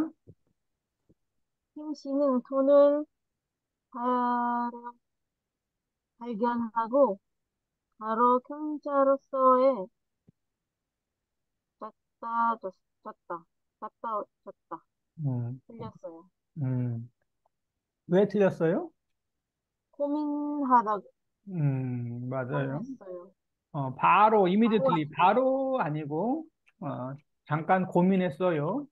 Speaker 2: 김 씨는 돈을 발- 발견하고 바로 경찰서에 졌다. 졌다.
Speaker 1: 음,
Speaker 2: 틀렸어요.
Speaker 1: 왜 틀렸어요?
Speaker 2: 고민하다가
Speaker 1: 맞아요.
Speaker 2: 했어요.
Speaker 1: 바로 immediately 바로 아니고 잠깐 고민했어요.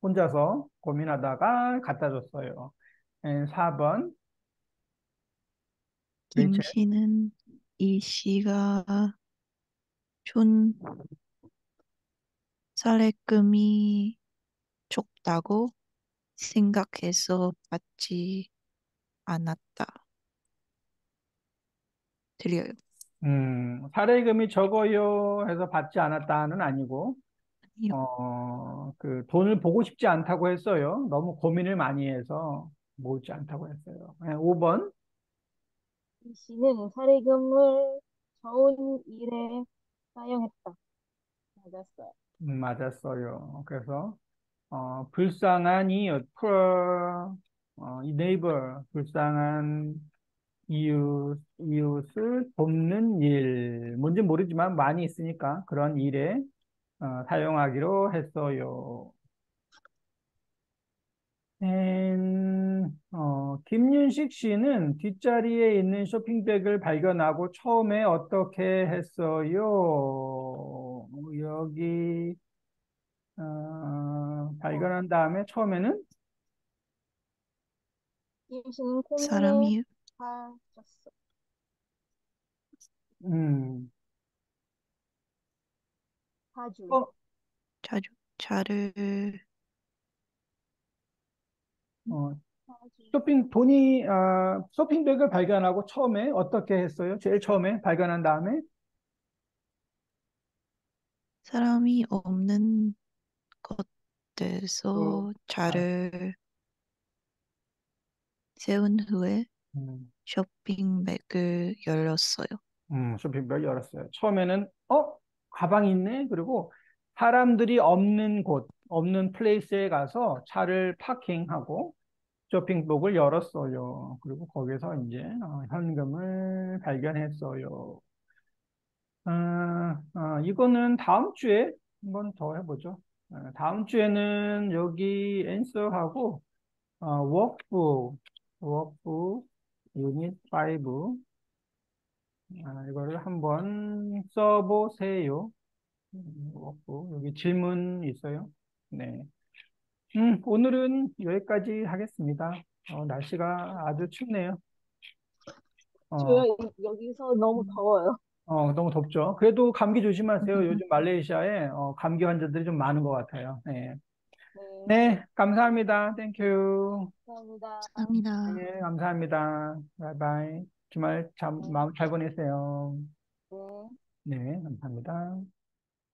Speaker 1: 혼자서 고민하다가 갖다 줬어요. 4번
Speaker 3: 김
Speaker 1: 레이첼.
Speaker 3: 씨는 이 씨가 준 사례금이 적다고 생각해서 받지 않았다. 들려요.
Speaker 1: 사례금이 적어요 해서 받지 않았다는 아니고 그 돈을 보고 싶지 않다고 했어요. 너무 고민을 많이 해서 모으지 않다고 했어요. 5번
Speaker 2: 이 씨는 사례금을 좋은 일에 사용했다. 맞았어요.
Speaker 1: 맞았어요. 그래서 불쌍한 이웃, poor, 이 neighbor, 불쌍한 이웃을 돕는 일. 뭔지 모르지만 많이 있으니까 그런 일에 사용하기로 했어요. 김윤식 씨는 뒷자리에 있는 쇼핑백을 발견하고 처음에 어떻게 했어요? 여기 발견한 다음에 처음에는
Speaker 2: 김 씨는 고민에
Speaker 3: 사람이
Speaker 2: 빠졌어. 자주.
Speaker 3: 차를
Speaker 1: 쇼핑백을 발견하고 처음에 어떻게 했어요? 제일 처음에 발견한 다음에
Speaker 3: 사람이 없는 곳에서
Speaker 1: 그,
Speaker 3: 차를 세운 후에 쇼핑백을 열었어요.
Speaker 1: 쇼핑백 열었어요. 처음에는 가방이 있네. 그리고 사람들이 없는 곳, 없는 플레이스에 가서 차를 파킹하고 쇼핑백을 열었어요. 그리고 거기서 이제 현금을 발견했어요. 이거는 다음 주에 한번 더 해보죠. 다음 주에는 여기 answer하고 워크북 유닛 5 이거를 한번 써보세요. 워크북 여기 질문 있어요. 네. 오늘은 여기까지 하겠습니다. 날씨가 아주 춥네요.
Speaker 2: 저요, 여기서 너무 더워요.
Speaker 1: 너무 덥죠. 그래도 감기 조심하세요. 요즘 말레이시아에 감기 환자들이 좀 많은 것 같아요. 네. 네, 감사합니다. 땡큐.
Speaker 2: 감사합니다.
Speaker 1: 네, 감사합니다. 바이바이. 주말 마음 잘 보내세요.
Speaker 2: 네.
Speaker 1: 네, 감사합니다.